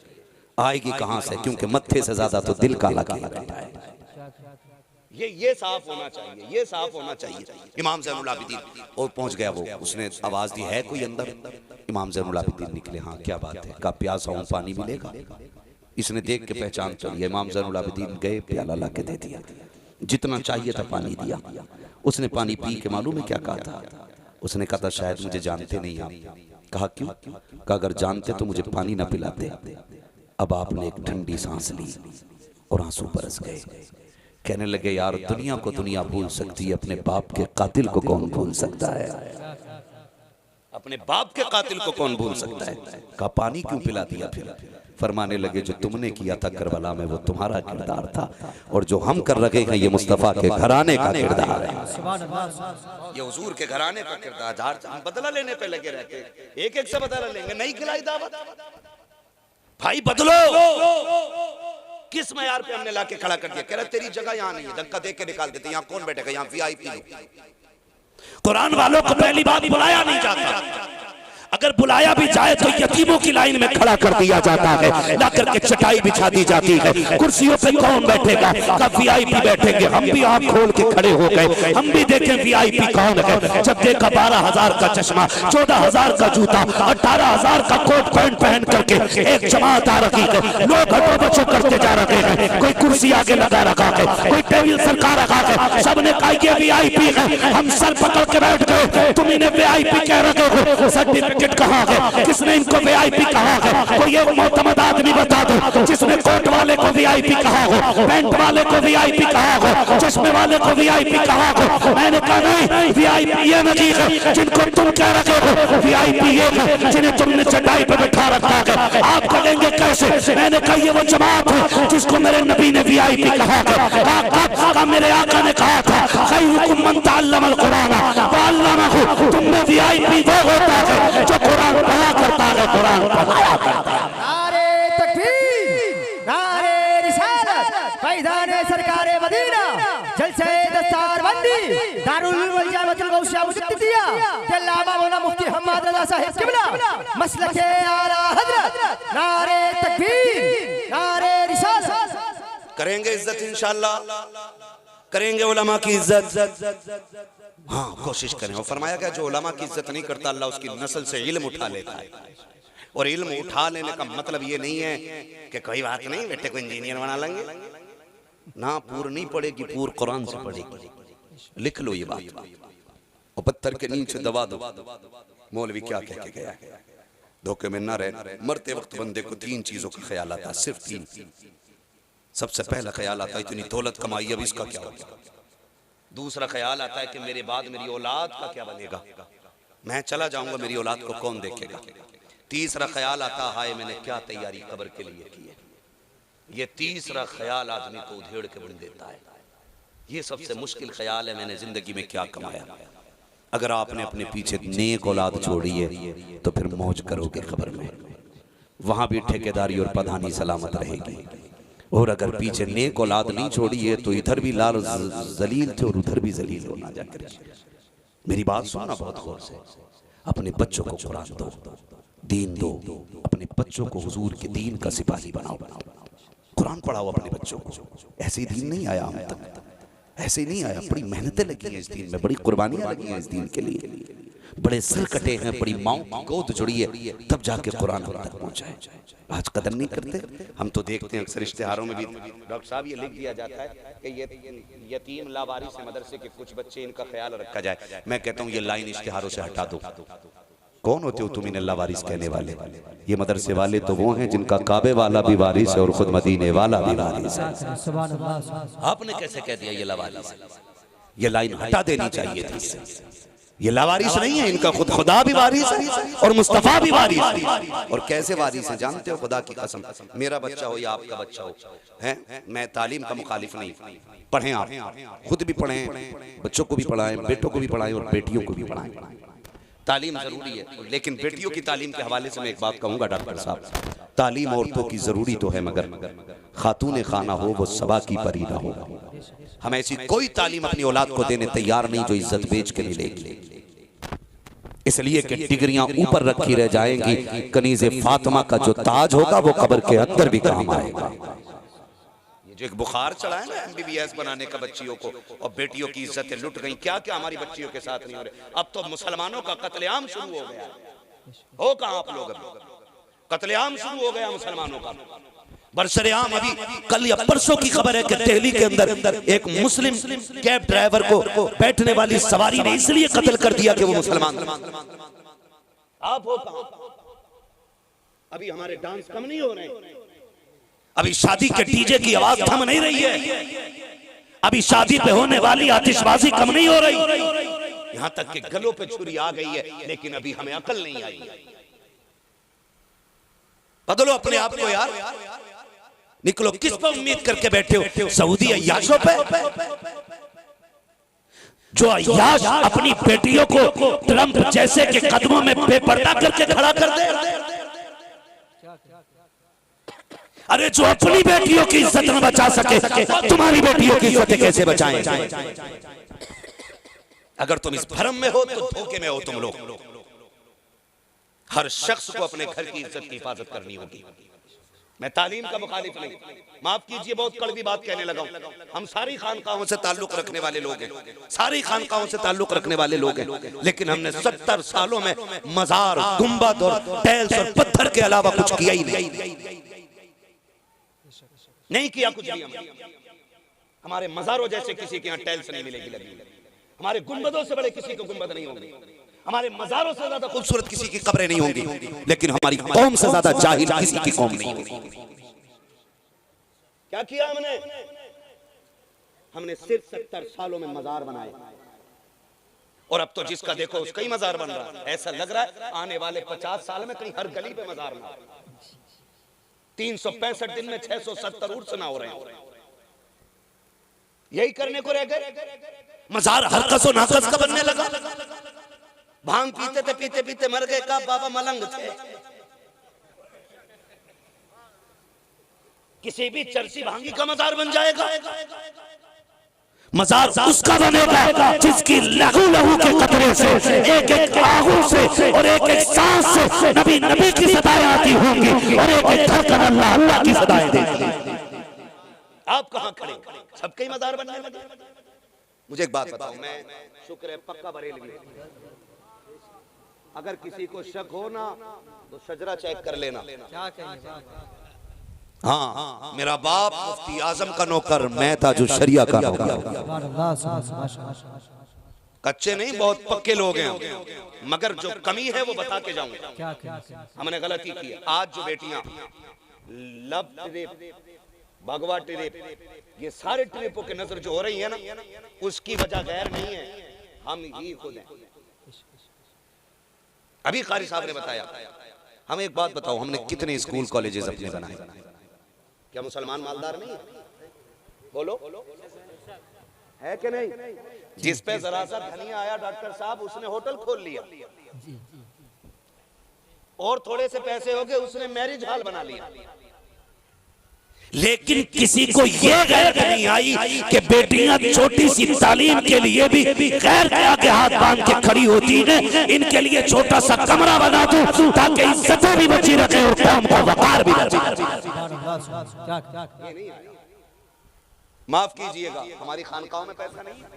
आएगी कहां से? क्योंकि मत्थे से ज्यादा तो दिल काला किया गया है। ये साफ होना चाहिए, ये साफ होना चाहिए। इमाम ज़ैनुल आबिदीन और पहुंच गया वो। उसने आवाज दी है कोई अंदर? इमाम ज़ैनुल आबिदीन निकले। हाँ क्या बात है? का प्यासा हूं, पानी मिलेगा? इसने देख के पहचान कर लिया। इमाम ज़ैनुल आबिदीन गए, प्याला ला के दे दिया। जितना चाहिए था पानी दिया। उसने पानी पी के मालूम है क्या कहा था? उसने कहा था शायद मुझे जानते नहीं आप। कहा क्यों? कहा अगर जानते तो मुझे पानी ना पिलाते। अब आपने एक ठंडी सांस ली और आंसू बरस गए। कहने लगे यार दुनिया को दुनिया भूल सकती है, अपने बाप के कातिल को कौन भूल सकता है? अपने बाप के कातिल को कौन भूल सकता है? कहा पानी क्यों पिला दिया? फिर फरमाने लगे जो तुमने किया था करबला में वो तुम्हारा किरदार था, और जो हम कर रहे हैं ये मुस्तफा के घराने का किरदार है। ये हुजूर के घराने का किरदार। हम बदला लेने पे लगे रहते, एक एक से बदला लेंगे। नहीं खिलाई दावत भाई, बदलो। किस मयार पे हमने लाके खड़ा कर दिया? कह रहा तेरी जगह यहाँ नहीं है, धक्का दे के निकाल देते। यहाँ कौन बैठेगा? यहाँ वीआईपी। कुरान वालों को पहली बात बुलाया नहीं जाता। अगर बुलाया भी जाए तो यतीमों की लाइन में खड़ा कर दिया जाता है, ला करके चटाई बिछा दी जाती है। कुर्सियों पे कौन बैठेगा? का वीआईपी बैठेंगे। हम भी आंख खोल के खड़े हो गए, हम भी देखें वीआईपी कौन है। जब देखा 12,000 का चश्मा, 14,000 का जूता, 18,000 का कोट पैंट पहन करके एक जमात आ रखी है। लोग हटो बचो करते जा रहे हैं। कोई कुर्सी आगे लगा रखा है, कोई टेबल सरकार रखा है। सबने कहा ये वीआईपी है। हम सर पकड़ के बैठ गए। तुम इन्हें वीआईपी कह रहे हो? सर्टिफिकेट टिकट कहाँ है, किसने इनको वीआईपी कहा है, कोई एक मोतमद आदमी बता दो जिसने कोट वाले को वीआईपी कहा हो, पैंट वाले को वीआईपी कहा हो, चश्मे वाले को वीआईपी कहा हो। मैंने कहा नहीं, वीआईपी ये नहीं है जिनको तुम कह रहे हो, वीआईपी ये है जिन्हें तुमने चटाई पे बैठा रखा है। आप कहेंगे कैसे? मैंने कहा ये वो जमात है जिसको मेरे नबी ने वीआईपी कहा था। मेरे आका ने कहा था खैरुकुम मन तअल्लमल कुरान व अल्लमहु, तुमने वीआईपी वो होता है जो कुरान पढ़ा करता है, कुरान पढ़ाया करता है। नारे तकबीर, नारे रिसालत, फैज़ान सरकारे मदीना, जलसे दस्तारबंदी, दारुल वलजामतुल गौसिया मुजद्दिदिया, अल्लामा मौलाना मुफ्ती हम्माद रज़ा साहिब किबला, मसलके आला हजरत। नारे तकबीर, नारे रिसालत। करेंगे इज्जत इंशाअल्लाह, करेंगे उलमा की इज्जत। हाँ, कोशिश करें। और फरमाया गया जो उलमा की इज्जत नहीं करता अल्लाह उसकी नस्ल से इल्म उठा लेता है। और इल्म उठा लेने का मतलब ये नहीं है कि कोई बात नहीं बेटे को इंजीनियर बना लेंगे ना, पूर नहीं पड़ेगी, पूर कुरान से पड़ेगी। लिख लो ये बात और पत्थर के नीचे दबा दो। मौलवी क्या कह के गया, धोखे में ना रहे। मरते वक्त बंदे को 3 चीजों का ख्याल आता है, सिर्फ 3। सबसे पहला ख्याल आता है इतनी दौलत कमाई, अब इसका क्या होगा। दूसरा ख्याल आता है कि मेरे बाद मेरी औलाद का क्या बनेगा, मैं चला जाऊंगा, मेरी औलाद को कौन देखेगा। तीसरा ख्याल आता है हाय मैंने क्या तैयारी कब्र के लिए की है। ये तीसरा ख्याल आदमी को उधेड़ के बुन देता है। ये सबसे मुश्किल ख्याल है, मैंने जिंदगी में क्या कमाया। अगर आपने अपने पीछे नेक औलाद छोड़ी है तो फिर मौज करोगे कब्र में, वहां भी ठेकेदारी और प्रधानी सलामत रहेगी। और अगर पीछे नेक औलाद नहीं छोड़ी है तो इधर भी लाल जलील थे और उधर भी जलील होना जाकर। मेरी बात सुनना बहुत गौर से। अपने बच्चों को कुरान दो, दीन दो, अपने बच्चों को हुजूर के दीन का सिपाही बनाओ। कुरान पढ़ाओ अपने बच्चों को। ऐसे ही दीन नहीं आया हम तक, ऐसे ही नहीं आया। बड़ी मेहनतें लगी हैं इस दीन में, बड़ी कुर्बानियां लगी हैं इस दीन के लिए, बड़े सिर कटे हैं, बड़ी माओ की गोद जुड़ी है, तब जाके कुरान हम तक पहुंचा है। आज कदर नहीं करते। हम तो देखते हैं अक्सर इश्तिहारों में भी, डॉक्टर साहब ये लिख दिया जाता है कि ये यतीम लावारिस मदरसे के कुछ बच्चे, इनका ख्याल रखा जाए। मैं कहता हूँ ये लाइन इश्तिहारों से हटा दो। कौन होते हो तुम इन्हें लावारिस कहने वाले? ये मदरसे वाले तो वो हैं जिनका काबे वाला भी वारिस है और खुद मदीने वाला भी वारिस है। आपने कैसे कह दिया ये लावारिस? ये लाइन हटा देनी चाहिए थी इससे। ये लावारिस नहीं है, इनका खुद खुदा भी वारिस है और मुस्तफा भी वारिस है। और कैसे वारिस है जानते हो? खुदा की कसम, मेरा बच्चा हो या आपका बच्चा हो, हैं, मैं तालीम का मुखालिफ नहीं। पढ़ें, आप खुद भी पढ़ें, बच्चों को भी पढ़ाएं, बेटों को भी पढ़ाएं और बेटियों को भी पढ़ाएं। तालीम जरूरी है, लेकिन बेटियों की तालीम के हवाले से मैं एक बात कहूंगा डॉक्टर साहब, तालीम औरतों की जरूरी तो है, मगर खातून खाना हो वो सबा की परी ना हो। हम ऐसी कोई तालीम अपनी औलाद को देने तैयार नहीं जो इज्जत बेच के मिलेगी। इसलिए कि डिग्रियां ऊपर रखी रह जाएंगी, कनीज़े फातिमा का जो ताज होगा वो कब्र के अंदर भी काम आएगा। ये जो एक बुखार चढ़ा है ना MBBS बनाने का बच्चियों को, और बेटियों की इज्जतें लुट गई। क्या क्या हमारी बच्चियों के साथ नहीं हो रहे। अब तो मुसलमानों का कत्लेआम शुरू हो गया। हो कहां आप लोग? कत्लेआम शुरू हो गया मुसलमानों का बरसरेआम। अभी कल या परसों की खबर है कि दिल्ली के अंदर एक मुस्लिम कैब ड्राइवर को बैठने वाली सवारी ने इसलिए कत्ल कर दिया कि वो मुसलमान था। आप हो कहां? अभी हमारे डांस कम नहीं हो रहे, अभी शादी के डीजे की आवाज थम नहीं रही है, अभी शादी पे होने वाली आतिशबाजी कम नहीं हो रही, यहां तक कि गलों पे छुरी आ गई है, लेकिन अभी हमें अकल नहीं आई। बदलो अपने आप को यार, निकलो। किस पर उम्मीद करके बैठे हो? सऊदी अय्याशों पे, जो अय्याश अपनी बेटियों को ट्रंप जैसे के कदमों में बेपर्दा करके खड़ा कर दे। अरे जो अपनी बेटियों की इज्जत न बचा सके, तुम्हारी बेटियों की इज्जत कैसे बचाएं? अगर तुम इस भ्रम में हो तो धोखे में हो तुम लोग। हर शख्स को अपने घर की इज्जत की हिफाजत करनी होगी। मैं तालीम का मुखालिफ नहीं, माफ कीजिए बहुत कड़वी बात कहने लगा हूं। हम सारी खानकाहों से ताल्लुक रखने वाले लोग हैं, सारी खानकाहों से ताल्लुक रखने वाले लोग हैं, लेकिन हमने 70 सालों में मजार, गुंबद और टाइल्स और पत्थर के अलावा कुछ किया ही नहीं किया कुछ भी। हमारे मजारों जैसे किसी के यहाँ टाइल्स नहीं मिलेगी लगी, हमारे गुंबदों से बड़े किसी को गुंबद नहीं होंगे, हमारे मज़ारों से ज्यादा खूबसूरत किसी की कब्रें नहीं होंगी, लेकिन हमारी कौम से ज्यादा जाहिल किसी की कौम नहीं होगी। क्या किया हमने? हमने सिर्फ 70 सालों में मज़ार बनाए, और अब तो जिसका देखो उसका ही मज़ार बन रहा है। ऐसा लग रहा है आने वाले 50 साल में कहीं हर गली पे मज़ार बना। 365 दिन में 670 उर्स ना हो रहे हैं। यही करने को रह गए। मज़ार हरकस और नाकस का बनने लगा। भांग पीते थे, पीते पीते मर गए। का बाबा मलंग थे। किसी भी चर्ची भांगी का मज़ार बन जाएगा। मज़ार उसका बनेगा जिसकी लहू लहू के कतरे से, एक एक आहू से और एक एक सांस से नबी नबी की सदाएं आती होंगी, और एक एक धड़कन अल्लाह अल्लाह की सदाएं देगी। आप कहां खड़े? सबके ही मज़ार बनने लगे। मुझे एक बात बताओ, मैं शुक्र है पक्का बरेलवी। अगर किसी को शक हो ना तो शजरा चेक कर लेना। क्या कहिए? हाँ, मेरा बाप मुफ्ती आजम का नौकर, मैं था जो शरिया का नौकर। कच्चे नहीं, बहुत पक्के लोग हैं, मगर जो कमी है वो बता के जाऊंगा। हमने गलती की है। आज जो बेटियां लब ट्रिप, भगवा ट्रिप, ये सारे ट्रिपों के नजर जो हो रही है ना, उसकी वजह गैर नहीं है, हम ही खुद हैं। अभी कारी साहब ने बताया। हम एक बात बताओ, हमने कितने स्कूल कॉलेजेस अपने बनाए? क्या मुसलमान मालदार नहीं है? बोलो, है कि नहीं? जिस पे जरा सा धनिया आया डॉक्टर साहब, उसने होटल खोल लिया, और थोड़े से पैसे हो गए उसने मैरिज हॉल बना लिया। लेकिन किसी को ये गैर नहीं आई कि बेटियां छोटी सी तालीम के लिए भी गैर के आगे हाथ बांध के खड़ी होती हैं। इनके लिए छोटा सा कमरा बना दूं ताकि इज्जतें भी बची रखे और कौम का वकार भी बची रहे। माफ कीजिएगा, हमारी खानकाहों में पैसा नहीं है,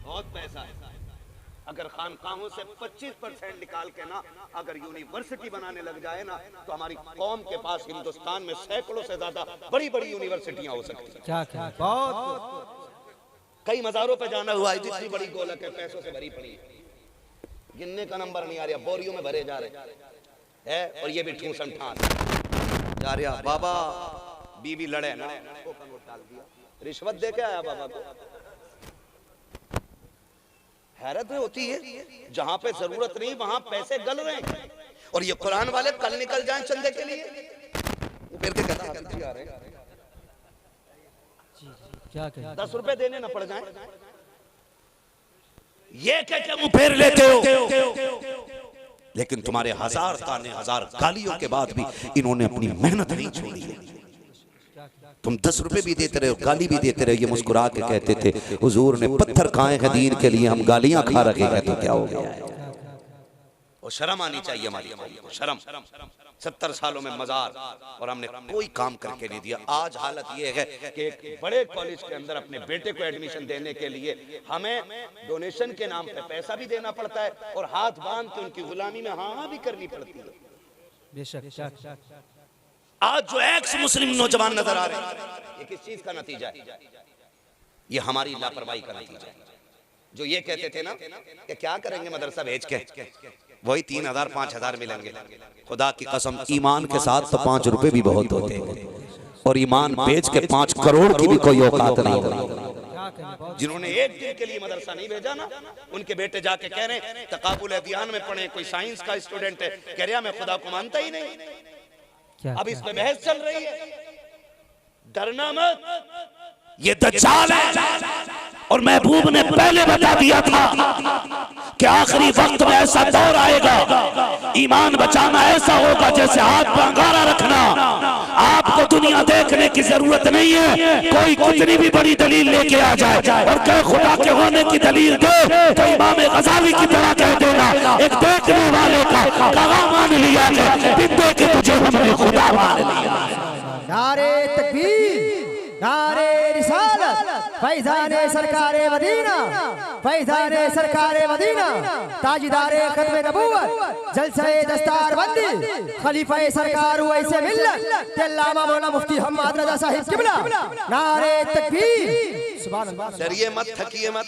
बहुत पैसा है। अगर खानकाहों से 25% निकाल के ना अगर यूनिवर्सिटी बनाने लग जाए ना, तो हमारी कौम के पास हिंदुस्तान में सैकड़ों से ज्यादा बड़ी बड़ी यूनिवर्सिटियां हो सकती हैं। क्या क्या बहुत। कई मज़ारों पे जाना हुआ है, जितनी बड़ी गोलक है पैसों से भरी पड़ी है, गिनने का नंबर नहीं आ रहा, बोरियों में भरे जा रहे है। और ये भी ठूसन ठान जा रहा। बाबा बीवी लड़े ना, रिश्वत दे के आया बाबा को। हैरत में होती है, जहां पे जरूरत नहीं वहां पैसे गल रहे हैं। और ये कुरान वाले कल निकल जाएं चंदे के लिए, फिर के कहता आ रहे हैं, क्या 10 रुपए देने ना पड़ जाएं, ये कहते मुंह फेर लेते हो। लेकिन तुम्हारे हजार ताने, हजार गालियों के बाद भी इन्होंने अपनी मेहनत नहीं छोड़ी है। तुम 10 रुपए भी देते रहे हो, गाली भी देते रहे। ये मुस्कुरा के कहते थे हुजूर ने पत्थर खाए हैं दीन के लिए, हम गालियां खा रखे हैं, तो क्या हो गया है? और शर्म आनी चाहिए हमारी कौम को, शर्म। 70 सालों में मज़ार, और हमने कोई काम करके नहीं दिया। आज हालत ये है कि एक बड़े कॉलेज के अंदर अपने बेटे को एडमिशन देने के लिए हमें डोनेशन के नाम पे पैसा भी देना पड़ता है, और हाथ बांध के उनकी गुलामी में हाँ भी करनी पड़ती है। बेशक आज जो एक्स मुस्लिम नौजवान नजर आ रहे हैं, ये किस चीज का नतीजा है? ये हमारी लापरवाही का नतीजा है। जो ये कहते थे ना कि क्या करेंगे मदरसा भेज के, वही 3000 5000 मिलेंगे। खुदा की कसम, ईमान के साथ तो 5 रुपए भी बहुत होते हैं, और ईमान बेच के 5 करोड़ की भी कोई औकात नहीं होती। जिन्होंने एक दिन के लिए मदरसा नहीं भेजा ना, उनके बेटे जाके कह रहे हैं तकाबुल अदियान में पढ़े, कोई साइंस का स्टूडेंट है, कह रहा मैं खुदा को मानता ही नहीं। अब इसमें बहस चल रही है। डरना मत, ये दज्जाल है। और महबूब ने पहले बता दिया था कि आखिरी वक्त में ऐसा दौर आएगा, ईमान बचाना ऐसा होगा जैसे हाथ पर अंगारा रखना। आपको दुनिया देखने की जरूरत नहीं है, कोई कितनी भी बड़ी दलील लेके आ जाए और कहे खुदा के होने की दलील दे, तो इमाम गजाली की तरह कह देना, एक देखने वाले का कहा मान लिया है, बिंदे के तुझे हमने खुदा मान लिया। नारे तकबीर, नारे रिसालत, फैज़ाने सरकारे मदीना, फैज़ाने सरकारे मदीना, ताजदारे खत्मे नबूवत, जलसे दस्तारबंदी, खलीफे सरकार वैसे मिल्लत, अल्लामा मौला मुफ्ती हम्माद रज़ा साहिब किबला। नारे तकबीर, सुभान अल्लाह। डरिए मत, थकिए मत,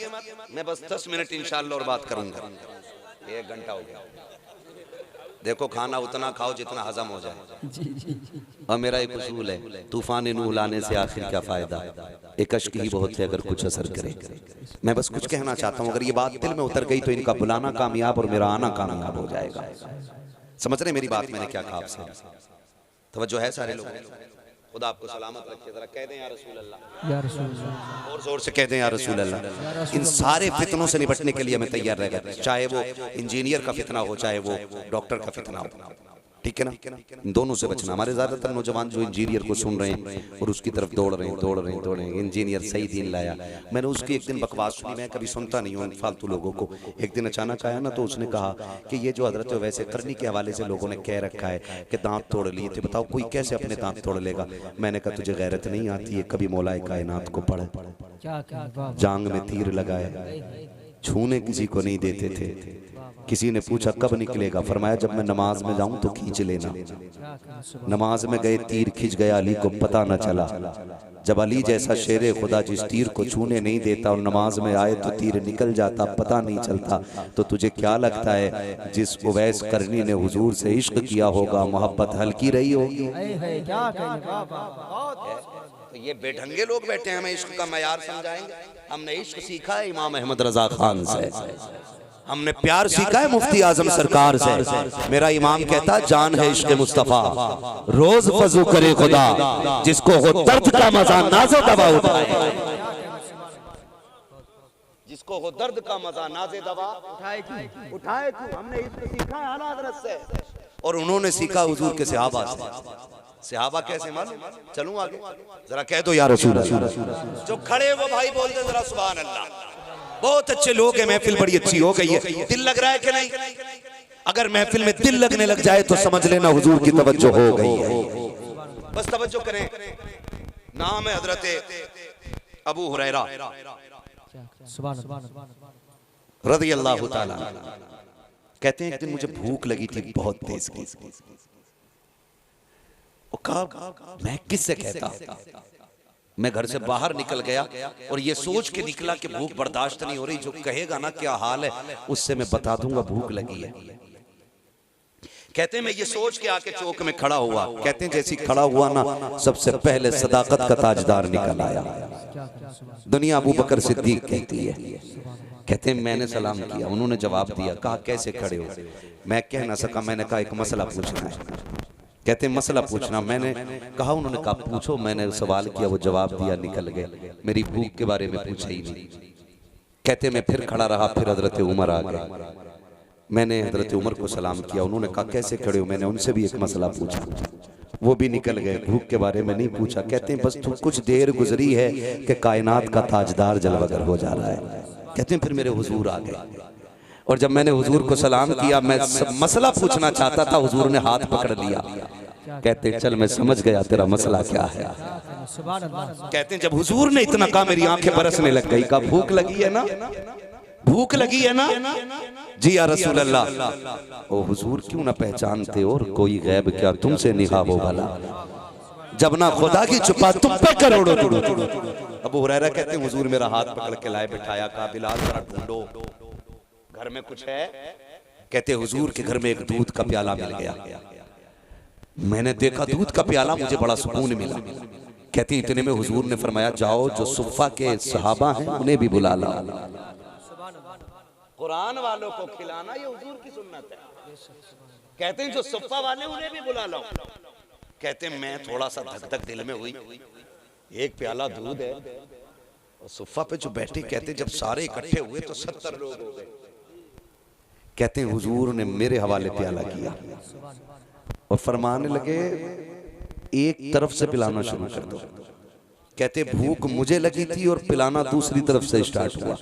मैं बस 10 मिनट इंशाअल्लाह और बात करूंगा। 1 घंटा हो गया। देखो खाना उतना खाओ जितना हजम हो जाए। और मेरा एक उसूल है, तूफान नूह लाने से आखिर क्या फायदा, एक अश्क ही बहुत है अगर कुछ असर करे। मैं बस कुछ कहना चाहता हूँ, अगर ये बात दिल में उतर गई तो इनका बुलाना कामयाब और मेरा आना कामयाब हो जाएगा। समझ रहे मेरी बात? मैंने क्या कहा आपसे? तवज्जो है सारे लोग? खुदा आपको सलामत रखे। जरा कह दें या रसूल अल्लाह, या रसूल अल्लाह, और जोर से कह दें या रसूल अल्लाह। इन सारे फितनों से निपटने के लिए मैं तैयार रहेगा, चाहे वो इंजीनियर का फितना हो, चाहे वो डॉक्टर का फितना हो, ठीक है ना? इन दोनों से बचना। हमारे ज्यादातर नौजवान जो इंजीनियर को सुन रहे हैं और उसकी तरफ दौड़ रहे हैं, इंजीनियर सही दिन लाया। मैंने उसकी एक दिन बकवास सुनी, मैं कभी सुनता नहीं हूँ फालतू लोगों को। एक दिन अचानक आया ना, तो उसने कहा कि ये जो हजरत वैसे करनी के हवाले से लोगों ने कह रखा है कि दांत तोड़ लिए थे, बताओ कोई कैसे अपने दांत तोड़ लेगा? मैंने कहा तुझे गैरत नहीं आती है? कभी मौलाए कायनात को पढ़, जांग में तीर लगाए, छूने किसी को नहीं देते थे। किसी ने पूछा कब निकलेगा, फरमाया जब मैं नमाज में जाऊं तो खींच लेना। नमाज में गए, तीर खिंच गया, अली को पता न चला। जब अली जैसा शेरे खुदा जिस तीर को छूने नहीं देता और नमाज में आए तो तीर निकल जाता, पता नहीं चलता, तो तुझे क्या लगता है जिस उवैस करनी ने हुजूर से इश्क किया होगा, मोहब्बत हल्की रही होगी? तो ये बेढंगे लोग बैठे हैं, हमें इश्क का मयार समझाएंगे। हमने इश्क सीखा है इमाम अहमद रजा खान से, हमने प्यार सीखा है मुफ्ती आजम सरकार से। मेरा इमाम कहता जान है इश्क मुस्तफा, रोज वजू करे खुदा, जिसको हो दर्द का मजा नाज़ो दवा उठाए, जिसको हो दर्द का मजा नाज़े दवा उठाए क्यों? हमने इश्क सीखा है आला हज़रत से, और उन्होंने सीखा हुजूर के सहाबा से। सहाबा कैसे मालूम? चलूं आगे, जरा कह दो या रसूल अल्लाह। जो खड़े वो भाई बोल दे जरा सुभान अल्लाह। बहुत अच्छे लोग हैं, महफिल बड़ी अच्छी हो गई है। दिल लग रहा है कि नहीं? अगर महफिल में दिल लगने लग जाए तो समझ लेना हुजूर की तवज्जो हो गई है। बस तवज्जो करें। नाम है हजरत अबू हुरैरा रज़ी अल्लाह ताला। कहते हैं एक दिन मुझे भूख लगी थी बहुत तेज की। मैं किससे कहता? मैं घर से बाहर निकल गया और ये सोच के निकला कि भूख बर्दाश्त नहीं हो रही, जो कहेगा ना क्या हाल है उससे मैं बता दूंगा भूख लगी है। कहते हैं मैं ये सोच के आके चौक में खड़ा हुआ। कहते हैं जैसी खड़ा हुआ ना, सबसे पहले सदाकत का ताजदार निकल आया। दुनिया अबू बकर सिद्दीक कहती है। कहते हैं मैंने सलाम किया, उन्होंने जवाब दिया। कहा कैसे खड़े हो? मैं कह ना सका, मैंने कहा एक मसला पूछना है। कहते हैं मसला पूछना? मैंने कहा, उन्होंने कहा पूछो। मैंने सवाल किया, वो जवाब दिया, निकल गए। मेरी भूख के बारे में पूछा ही नहीं। कहते मैं फिर खड़ा रहा, फिर हजरत उमर आ गए। मैंने हजरत उमर को सलाम किया, उन्होंने कहा कैसे खड़े हो? मैंने उनसे भी एक मसला पूछा, वो भी निकल गए। भूख के बारे में नहीं पूछा। कहते हैं बस कुछ देर गुजरी है कि कायनात का ताजदार जलवागर हो जा रहा है। कहते हैं फिर मेरे हुजूर आ गए, और जब मैंने हुजूर को सलाम किया, मैं मसला पूछना चाहता था, हुजूर ने हाथ पकड़ लिया। कहते हैं चल मैं समझ गया तेरा मसला क्या है। कहते हैं जब हुजूर ने इतना कहा मेरी आंखें बरसने लग गई। कहा भूख लगी है ना? भूख लगी है ना? जी या रसूल अल्लाह। ओ हुजूर क्यों ना पहचानते, और कोई गैब क्या तुमसे निगाह हो भला, जब ना खुदा की छुपा तुम पे करोड़ों। अबू हुरैरा कहते हैं हुजूर मेरा हाथ पकड़ के लाए, बिठाया। कहा बिलाल जरा ढूंढो घर में कुछ है। कहते हुजूर के घर में एक दूध का प्याला मिल गया। मैंने देखा दूध का प्याला, मुझे बड़ा सुकून मिला। कहते इतने में हुजूर ने फरमाया जाओ जो सुफ़ा के सहाबा हैं उन्हें भी बुला ला। कुरान वालों को खिलाना ये हुजूर की सुन्नत है। कहते हैं जो सुफ़ा वाले उन्हें भी बुला लो। कहते हैं मैं थोड़ा सा धक धक दिल में हुई, एक प्याला दूध है और सुफ़ा पे जो बैठे। कहते जब सारे इकट्ठे हुए तो 70 लोग हो गए। कहते हैं हुजूर ने मेरे हवाले प्याला किया और फरमाने लगे एक तरफ से पिलाना शुरू कर दो। कहते भूख मुझे लगी थी और पिलाना दूसरी तरफ से स्टार्ट हुआ,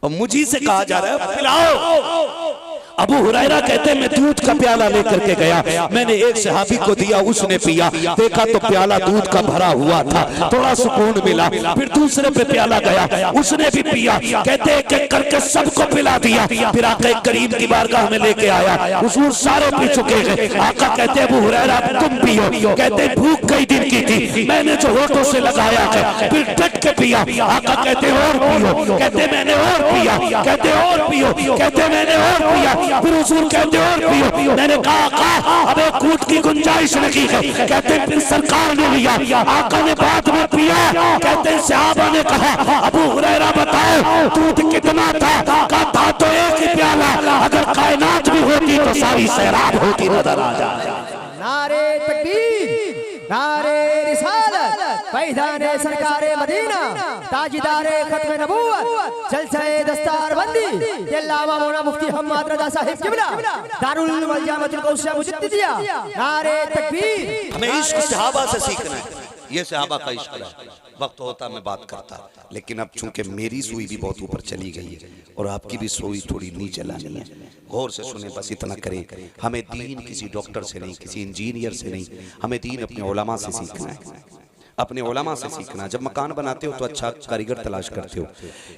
और मुझी से कहा जा रहा है पिलाओ। अबू हुरैरा कहते मैं दूध का प्याला लेकर के गया, मैंने एक सहाबी को दिया, उसने पिया, देखा तो प्याला दूध का भरा हुआ था, थोड़ा सुकून मिला। फिर दूसरे पे प्याला गया, उसने भी पिया, कहते एक एक करके सबको पिला दिया। फिर आका करीम की बारगाह में लेके आया, हुजूर सारे पी चुके हैं। आका कहते अबू हुरैरा तुम पियो, कहते भूख कई दिन की थी, मैंने जो होठों से लगाया है फिर डट के पिया। आका कहते और पियो, कहते मैंने और पिया, कहते और पियो, कहते मैंने और पिया। फिर हुजूर कहते और पियो, मैंने कहा अब एक कूट की गुंजाइश नहीं है, कहते फिर सरकार ने लिया, आका ने बाद में पिया। कहते सहाबा ने कहा अबू हुरैरा बताओ दूध कितना था? कहा था तो एक ही प्याला, अगर कायनात भी होती तो सारी सैराब होती नजर आ जाए। नारे तकबीर, नारे रिसालत, पैदाने सरकारे मदीना, ताजदारे खत्म नबूवत, जलसे दस्तारबंदी, अल्लामा मौलाना मुफ्ती हम्मद रजा साहिब किबला, दारुल उलूम जामिअतुल कौसर मुजद्दिदिया। नारे तकबीर। हमें इश्क सहाबा से सीखना है, ये सहाबा का इश्क है। वक्त होता मैं बात करता, लेकिन अब चूंकि मेरी सुई भी बहुत ऊपर चली गई है और आपकी भी सुई थोड़ी नीचे लानी है, गौर से सुने, बस इतना करें। हमें दीन किसी डॉक्टर से नहीं, किसी इंजीनियर से नहीं, हमें दीन अपने उलमा से सीखना है, अपने उलमा से सीखना। जब मकान बनाते हो तो अच्छा कारीगर तलाश करते हो,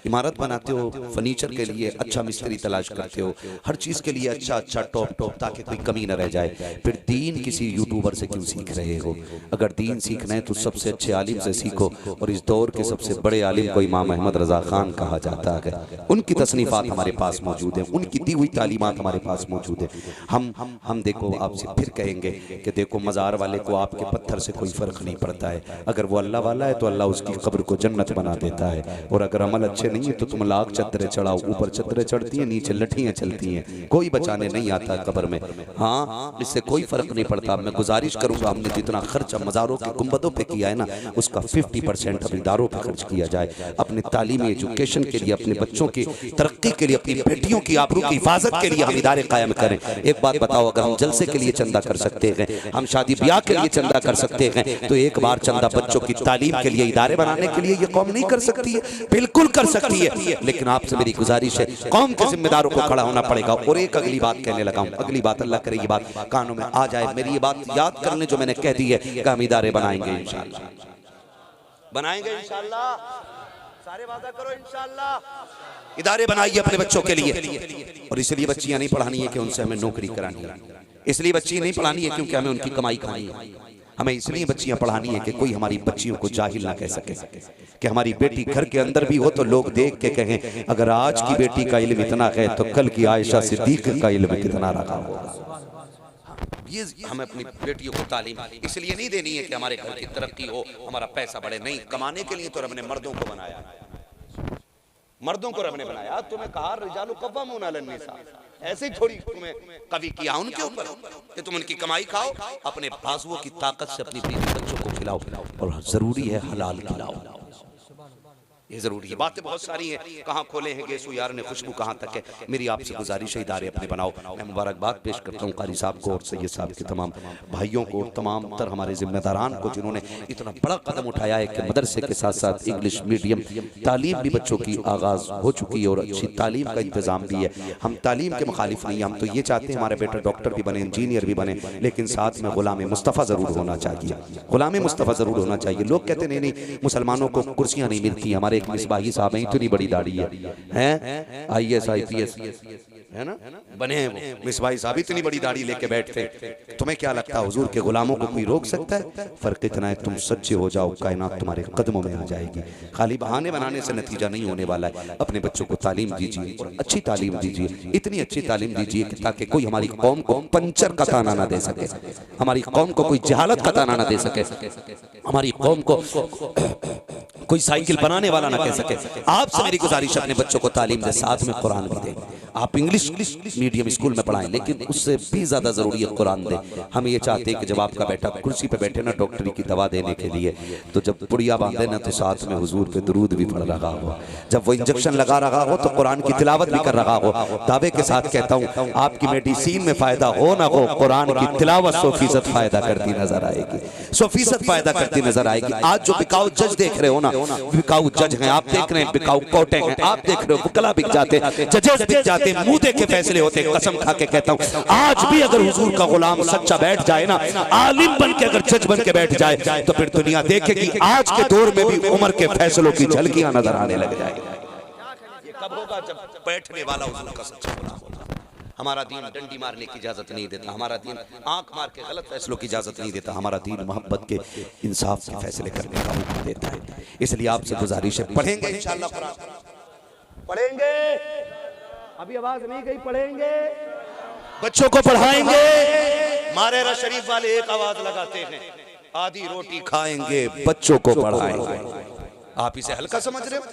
इमारत बनाते हो फर्नीचर के लिए अच्छा मिस्त्री तलाश करते हो, हर चीज़ के लिए अच्छा अच्छा टॉप, ताकि कोई कमी न रह जाए। फिर दीन किसी यूट्यूबर से क्यों सीख रहे हो? अगर दीन सीखना है तो सबसे अच्छे आलिम से सीखो, और इस दौर के सबसे बड़े आलिम को इमाम अहमद रजा खान कहा जाता है। उनकी तसनीफ़ात हमारे पास मौजूद है, उनकी दी हुई तालीमात हमारे पास मौजूद है। हम देखो आपसे फिर कहेंगे कि देखो मज़ार वाले को आपके पत्थर से कोई फ़र्क नहीं पड़ता है, अगर वो अल्लाह वाला है तो अल्लाह उसकी कब्र को जन्नत बना देता है। और अगर अमल अच्छे नहीं है तो तुम लाख चद्दरें चढ़ाओ, ऊपर चद्दरें चढ़ती हैं, नीचे लठियाँ चलती हैं, कोई बचाने नहीं आता कब्र में। हाँ, इससे कोई फर्क नहीं पड़ता। मैं गुजारिश करूंगा हमने जितना खर्च मज़ारों के गुंबदों पे किया है ना, उसका 50% अपने इदारों पे खर्च किया जाए, अपने तालीमी एजुकेशन के लिए, अपने बच्चों की तरक्की के लिए, अपनी बेटियों की आबरू की हिफाजत के लिए हम इदारे कायम करें। एक बात बताओ, अगर हम जलसे के लिए चंदा कर सकते हैं, हम शादी ब्याह के लिए चंदा कर सकते हैं, तो एक बार चंदा बच्चों की तालीम के लिए, इदारे बनाने के लिए ये कौम नहीं कर सकती है? बिल्कुल कर सकती है, लेकिन आपसे मेरी गुजारिश है कौम के जिम्मेदारों को खड़ा होना पड़ेगा। और एक अगली बात कहने लगा हूं, अगली बात अल्लाह करे ये बात कानों में आ जाए, मेरी ये बात याद कर लें जो मैंने कह दी है कि हम इदारे बनाएंगे इंशाअल्लाह, बनाएंगे इंशाअल्लाह, सारे वादा करो इंशाअल्लाह। इदारे बनाइए अपने बच्चों के लिए, और इसलिए बच्चियां नहीं पढ़ानी है कि उनसे हमें नौकरी करानी है, इसलिए बच्ची नहीं पढ़ानी है क्योंकि हमें उनकी कमाई खानी है, हमें इसलिए बच्चियां पढ़ानी है कि कोई हमारी बच्चियों को जाहिल ना कह सके, कि हमारी बेटी घर के अंदर भी हो तो लोग देख के कहें अगर आज की बेटी का इल्म इतना है तो कल की आयशा सिद्दीक का इल्म कितना रखा होगा। ये हमें अपनी बेटियों को तालीम इसलिए नहीं देनी है कि हमारे घर की तरक्की हो, हमारा पैसा बढ़े, नहीं, कमाने के लिए तो रब ने मर्दों को बनाया, मर्दों को रब ने बनाया। तुम्हें कहा रिजालु कव्वामून अलन निसा, ऐसे ही थोड़ी तुम्हें कभी किया उनके ऊपर कि तुम उनकी कमाई खाओ, अपने बाजुओं की ताकत से अपनी बीवी बच्चों को खिलाओ, और जरूरी है हलाल खिलाओ, ये जरूरी है। बातें बहुत सारी हैं, कहाँ खोले हैं गेसु यार ने खुशबू कहाँ तक है। मेरी आपसे गुजारिश है इदारे अपने बनाओ। मैं मुबारकबाद पेश करता हूँ कारी साहब को और सैयद साहब के तमाम भाइयों को और तमाम तर हमारे जिम्मेदारान को जिन्होंने इतना बड़ा कदम उठाया है कि मदरसे के साथ साथ इंग्लिश मीडियम तालीम भी बच्चों की आगाज़ हो चुकी है और अच्छी तालीम का इंतज़ाम भी है। हम तालीम के मुखालिफ नहीं, हम तो ये चाहते हैं हमारे बेटा डॉक्टर भी बने, इंजीनियर भी बने, लेकिन साथ में गुलाम मुस्तफ़ा ज़रूर होना चाहिए, गुलाम मुस्तफ़ा ज़रूर होना चाहिए। लोग कहते नहीं नहीं मुसलमानों को कुर्सियाँ नहीं मिलती, हमारे एक मिसबाही साहब हैं, इतनी बड़ी दाढ़ी है, IAS IPS है ना, बने हैं वो मिसबाही साहब, इतनी बड़ी दाढ़ी लेके बैठते। तुम्हें क्या लगता है हुजूर के गुलामों को कोई रोक सकता है? फर्क इतना है तुम सच्चे हो जाओ, कायनात तुम्हारे कदमों में आ जाएगी। खाली बहाने बनाने से नतीजा नहीं होने वाला है। अपने बच्चों को तालीम दीजिए और अच्छी तालीम दीजिए, इतनी अच्छी तालीम दीजिए ताकि कोई हमारी कौम को पंचर का ताना ना दे सके, हमारी कौम को कोई जहालत का ताना ना दे सके, हमारी कौम को कोई साइकिल बनाने वाला ना कह सके। आपसे मेरी गुजारिश, अपने बच्चों को तालीम दे, साथ में कुरान भी दे। आप इंग्लिश मीडियम स्कूल में पढ़ाएं, लेकिन उससे भी ज्यादा जरूरी है कुरान दे। हम ये चाहते हैं कि जब आपका बेटा कुर्सी पे बैठे ना डॉक्टरी की दवा देने के लिए, तो जब पुड़िया बांधे ना तो साथ में हुजूर पे दुरूद भी पढ़ रहा हो, जब वो इंजेक्शन लगा रहा हो तो कुरान की तिलावत भी कर रहा हो। दावे के साथ कहता हूँ आपकी मेडिसिन में फायदा हो ना हो, कुरान की तिलावत 100% फायदा करती नजर आएगी, 100% फायदा करती नजर आएगी। आज जो बिकाऊ जज देख रहे हो ना, बिकाऊ जज हैं आप देख रहे हैं, बिकाऊ कोर्टें हैं आप देख रहे हो, वकला बिक जाते, जजेस बिक जाते, जाते, मुद्दे के फैसले होते। कसम खा के कहता हूँ, आज भी अगर हुजूर का गुलाम सच्चा बैठ जाए ना, आलिम बन के अगर जज बन के बैठ जाए, तो फिर दुनिया देखेगी आज के दौर में भी उमर के फैसलों की झलकियां नजर आने लग जाएगी। ये कब होगा? जब बैठने वाला हुजूर का सच्चा गुलाम होगा। हमारा दीन डंडी मारने की इजाजत नहीं देता, हमारा दीन आंख मार के गलत फैसलों की इजाजत नहीं देता, हमारा दीन मोहब्बत के इंसाफ के फैसले करने का हुक्म देता है। इसलिए आपसे गुजारिश है, पढ़ेंगे इंशाअल्लाह कुरान, पढ़ेंगे, अभी आवाज नहीं गई, पढ़ेंगे, बच्चों को पढ़ाएंगे। मारेरा शरीफ वाले एक आवाज लगाते हैं, आधी रोटी खाएंगे, बच्चों को पढ़ाएंगे। आप इसे हल्का समझ रहे हो?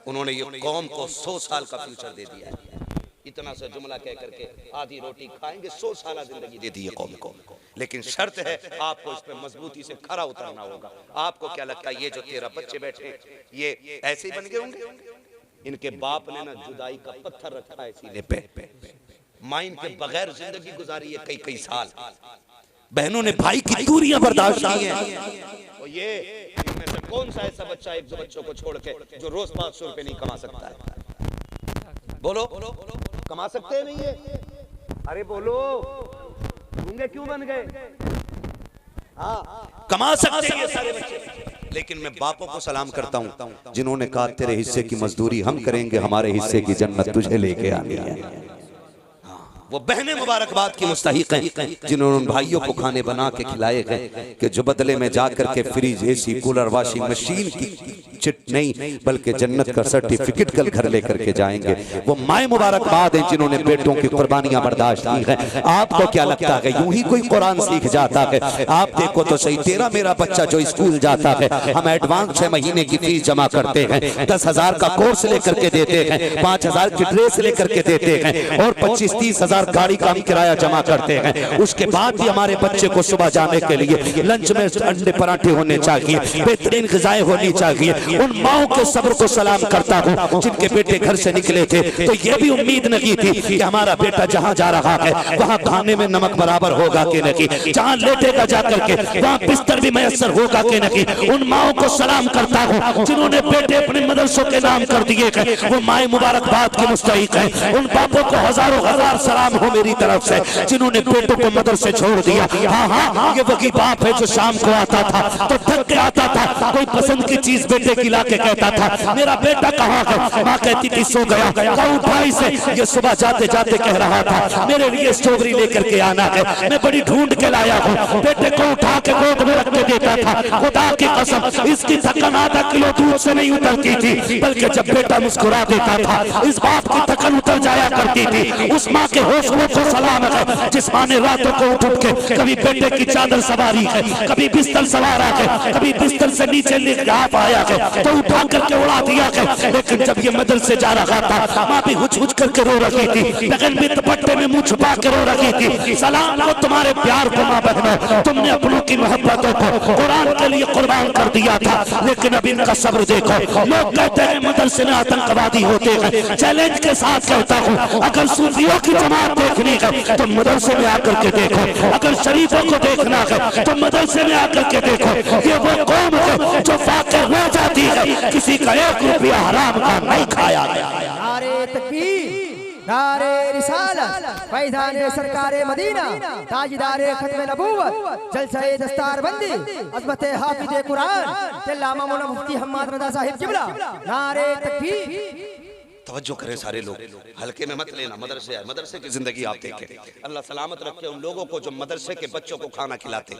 उन्होंने ये कौम को 100 साल का फ्यूचर दे दिया है। इतना सा जुमला कह करके आधी रोटी खाएंगे, 100 साल जिंदगी दे दी है कौम को। लेकिन शर्त है आपको इस पे मजबूती से खरा उतरना होगा। आपको क्या लगता है ये जो 13 बच्चे बैठे ये ऐसे ही बन गए होंगे? इनके बाप ने ना जुदाई का पत्थर रखा है सीने पे, माइन के बगैर जिंदगी गुजारी है कई कई साल। बहनों ने भाई की दूरियां बर्दाश्त की हैं। और ये इनमें से कौन सा ऐसा बच्चा एक दो बच्चों को छोड़ के जो रोज 500 रुपए नहीं कमा सकता है? बोलो, कमा सकते हैं नहीं ये? अरे बोलो, गूंगे क्यों बन गए? हाँ, कमा सकते हैं ये सारे बच्चे। लेकिन मैं बापों को सलाम करता हूं जिन्होंने कहा तेरे हिस्से की मजदूरी हम करेंगे, हमारे हिस्से की जन्नत तुझे लेके आनी है। वो बहनें मुबारकबाद की मुस्तहिक हैं जिन्होंने उन भाइयों को खाने बना के खिलाए गए कि जो बदले में जाकर के fridge, AC, cooler, washing machine की चिट नहीं बल्कि जन्नत का सर्टिफिकेट कल घर लेकर के जाएंगे। वो माए मुबारकबाद हैं जिन्होंने बेटों की कुर्बानियां बर्दाश्त की हैं। आपको क्या लगता है यूं ही कोई कुरान सीख जाता है? आप देखो तो सही, तेरा मेरा बच्चा जो स्कूल जाता है, हम एडवांस 6 महीने की फीस जमा करते हैं, 10,000 का कोर्स लेकर के देते हैं, 5,000 की ड्रेस लेकर के देते हैं और 25-30 हजार गाड़ी का किराया जमा करते हैं। उसके बाद भी हमारे बच्चे को सुबह जाने के लिए लंच में अंडे पराठे होने चाहिए, बेहतरीन ग़िज़ाएं होनी चाहिए। उन माओं के सब्र को सलाम करता हूँ जिनके बेटे घर से निकले थे तो ये भी उम्मीद नहीं थी कि हमारा बेटा जहाँ जा रहा है वहाँ खाने में नमक बराबर होगा कि नहीं, जहाँ लेटेगा जाकर के वहाँ बिस्तर भी मैसर होगा कि नहीं। उन माओं को सलाम करता हूँ जिन्होंने बेटे अपने मदरसों के नाम कर दिए हैं, वो माए मुबारकबाद की मुस्तहिक है। उन बापों को हजारों हजार सलाम हो मेरी तरफ से जिन्होंने बेटों को मदरसे छोड़ दिया। हाँ, ये वही बाप है जो शाम को आता था तो थक के आता था, कोई पसंद की चीज बेटे की लाके कहता था मेरा बेटा कहाँ है? माँ कहती थी सो गया। उठाई से ये सुबह जाते जाते कह रहा था मेरे लिए स्ट्रॉबेरी लेकर के आना है, मैं बड़ी ढूंढ के लाया हूँ। बेटे को उठा के गोद में रख के देता था। खुदा की कसम इसकी थकन आधा किलो दूध से नहीं उतरती थी, बल्कि जब बेटा मुस्कुरा देता था इस बात की थकन उतर जाया करती थी। उस माँ के हौसलों को सलाम है जिस माँ ने रातों को उठ उठ के कभी बेटे की चादर सवारी है, कभी बिस्तर सवारा है, कभी बिस्तर से नीचे लेकर हाथ आया है तो उठा करके उड़ा दिया है। लेकिन जब ये मदरसे जा रहा था माँ भी हुच हुच करके रो रही थी, लगन भी दुपट्टे में मुंह छुपा के रो रही थी। सलाम हो तुम्हारे प्यार को माँ बहनों, तुमने अपनों की मोहब्बतों को कुरान के लिए कुर्बान कर दिया था। लेकिन अब इनका सब्र देखो। लोग कहते हैं मदरसे में आतंकवादी होते हैं, चैलेंज के साथ कहता हूँ अगर सूफियों की जमात देखनी है तो मदरसे में आकर के देखो, अगर शरीफों को देखना है तो मदरसे में आकर के देखो। ये वो कौम है जो फाकिर रह जाती है, किसी का 1 रुपया हराम का नहीं खाया गया। नारे तकबीर, नारे रिसालत, फैज़ाने सरकारे मदीना, ताजदारे खत्मे नबूवत, जलसे दस्तारबंदी, अज़मते हाफिज़े कुरान, अल्लामा मौलाना मुफ्ती हम्माद रज़ा साहिब किबला। नारे तकबीर। तवज्जो करें सारे लोग, हल्के में मत लेना। मदरसे है, मदरसे की जिंदगी आप देखें। अल्लाह सलामत रखे उन लोगों को जो मदरसे के बच्चों को खाना खिलाते।